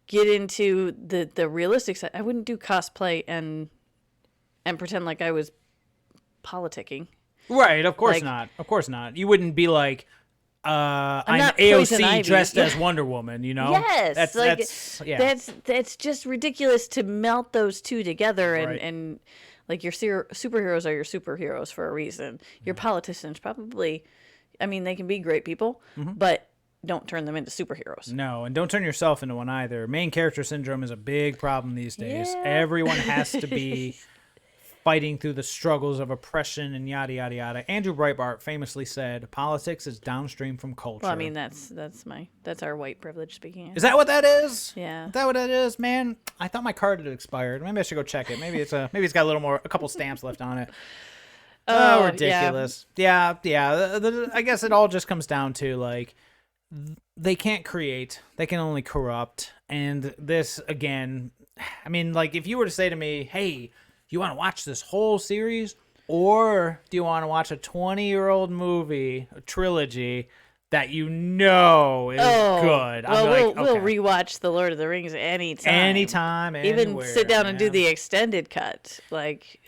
get into the realistic side, I wouldn't do cosplay and pretend like I was politicking. Right, of course Like- not. Of course not. You wouldn't be like, I'm not Poison AOC Ivy. dressed Yeah. as Wonder Woman, you know? Yes, That's just ridiculous to melt those two together, and Right. and like your superheroes are your superheroes for a reason. Your politicians probably, I mean, they can be great people, but don't turn them into superheroes. No, and don't turn yourself into one either. Main character syndrome is a big problem these days. Yeah. Everyone has to be fighting through the struggles of oppression and yada, yada, yada. Andrew Breitbart famously said, politics is downstream from culture. Well, I mean, that's our white privilege speaking. Is that what that is? Yeah. Is that what that is, man? I thought my card had expired. Maybe I should go check it. Maybe it's got a couple stamps left on it. Oh, ridiculous. Yeah. I guess it all just comes down to, like, they can't create. They can only corrupt. And this, again, I mean, like, if you were to say to me, hey, you want to watch this whole series, or do you want to watch a 20-year-old movie, a trilogy, that you know is good? Well, we'll rewatch The Lord of the Rings anytime. Even anywhere, sit down and do the extended cut. Like,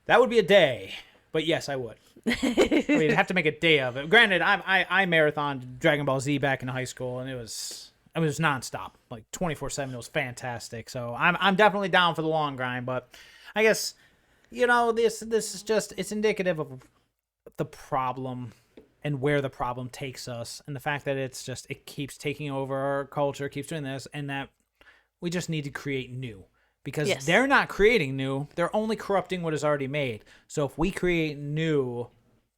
that would be a day. But yes, I would. I mean, I'd have to make a day of it. Granted, I marathoned Dragon Ball Z back in high school, and it was nonstop, like 24/7. It was fantastic. So I'm definitely down for the long grind. But I guess, this is just, it's indicative of the problem and where the problem takes us, and the fact that it keeps taking over our culture, keeps doing this, and that we just need to create new. Because they're not creating new, they're only corrupting what is already made. So if we create new,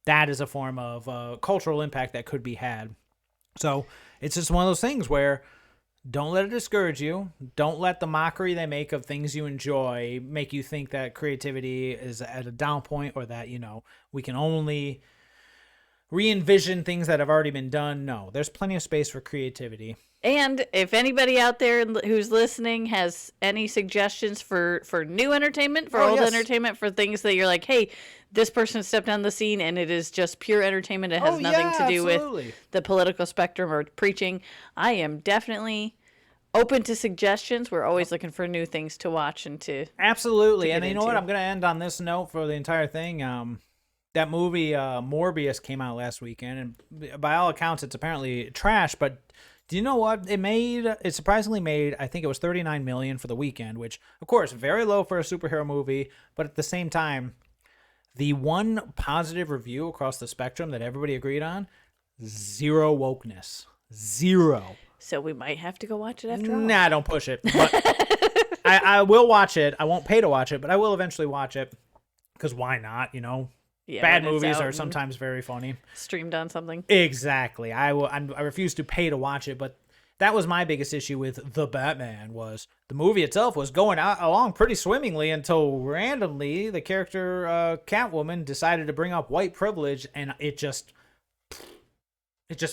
that is a form of cultural impact that could be had. So it's just one of those things where don't let it discourage you. Don't let the mockery they make of things you enjoy make you think that creativity is at a down point, or that, we can only re-envision things that have already been done. No, there's plenty of space for creativity. And if anybody out there who's listening has any suggestions for new entertainment, for old entertainment, for things that you're like, hey, this person stepped on the scene and it is just pure entertainment, it has nothing to do with the political spectrum or preaching, I am definitely open to suggestions. We're always looking for new things to watch and to absolutely. And you know what? I'm going to end on this note for the entire thing. That movie Morbius came out last weekend, and by all accounts, it's apparently trash. But do you know what it surprisingly made? I think it was $39 million for the weekend, which, of course, very low for a superhero movie. But at the same time, the one positive review across the spectrum that everybody agreed on: zero wokeness, zero. So we might have to go watch it after all. Nah, don't push it. But I will watch it. I won't pay to watch it, but I will eventually watch it, because why not? Yeah, bad movies are sometimes very funny. Streamed on something. Exactly. I refuse to pay to watch it, but that was my biggest issue with The Batman, was the movie itself was going along pretty swimmingly until randomly the character Catwoman decided to bring up white privilege, and it just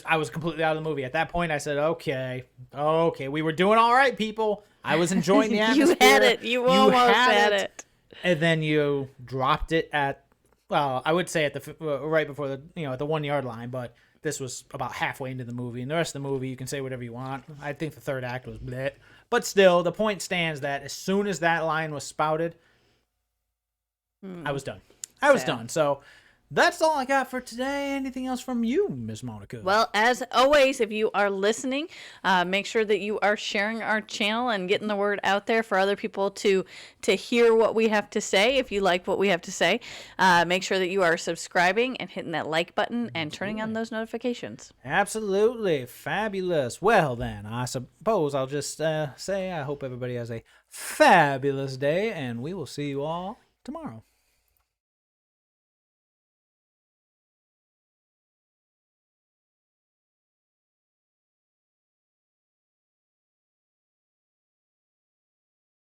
I was completely out of the movie. At that point, I said, okay, we were doing all right, people. I was enjoying the atmosphere. You had it. You almost had it. And then you dropped it at, well, I would say at the right before the at the 1 yard line, but this was about halfway into the movie, and the rest of the movie you can say whatever you want. I think the third act was bleh. But still, the point stands that as soon as that line was spouted, I was done. I was done. So that's all I got for today. Anything else from you, Ms. Monica? Well, as always, if you are listening, make sure that you are sharing our channel and getting the word out there for other people to hear what we have to say. If you like what we have to say, make sure that you are subscribing and hitting that like button and turning on those notifications. Absolutely. Fabulous. Well, then, I suppose I'll just say I hope everybody has a fabulous day, and we will see you all tomorrow.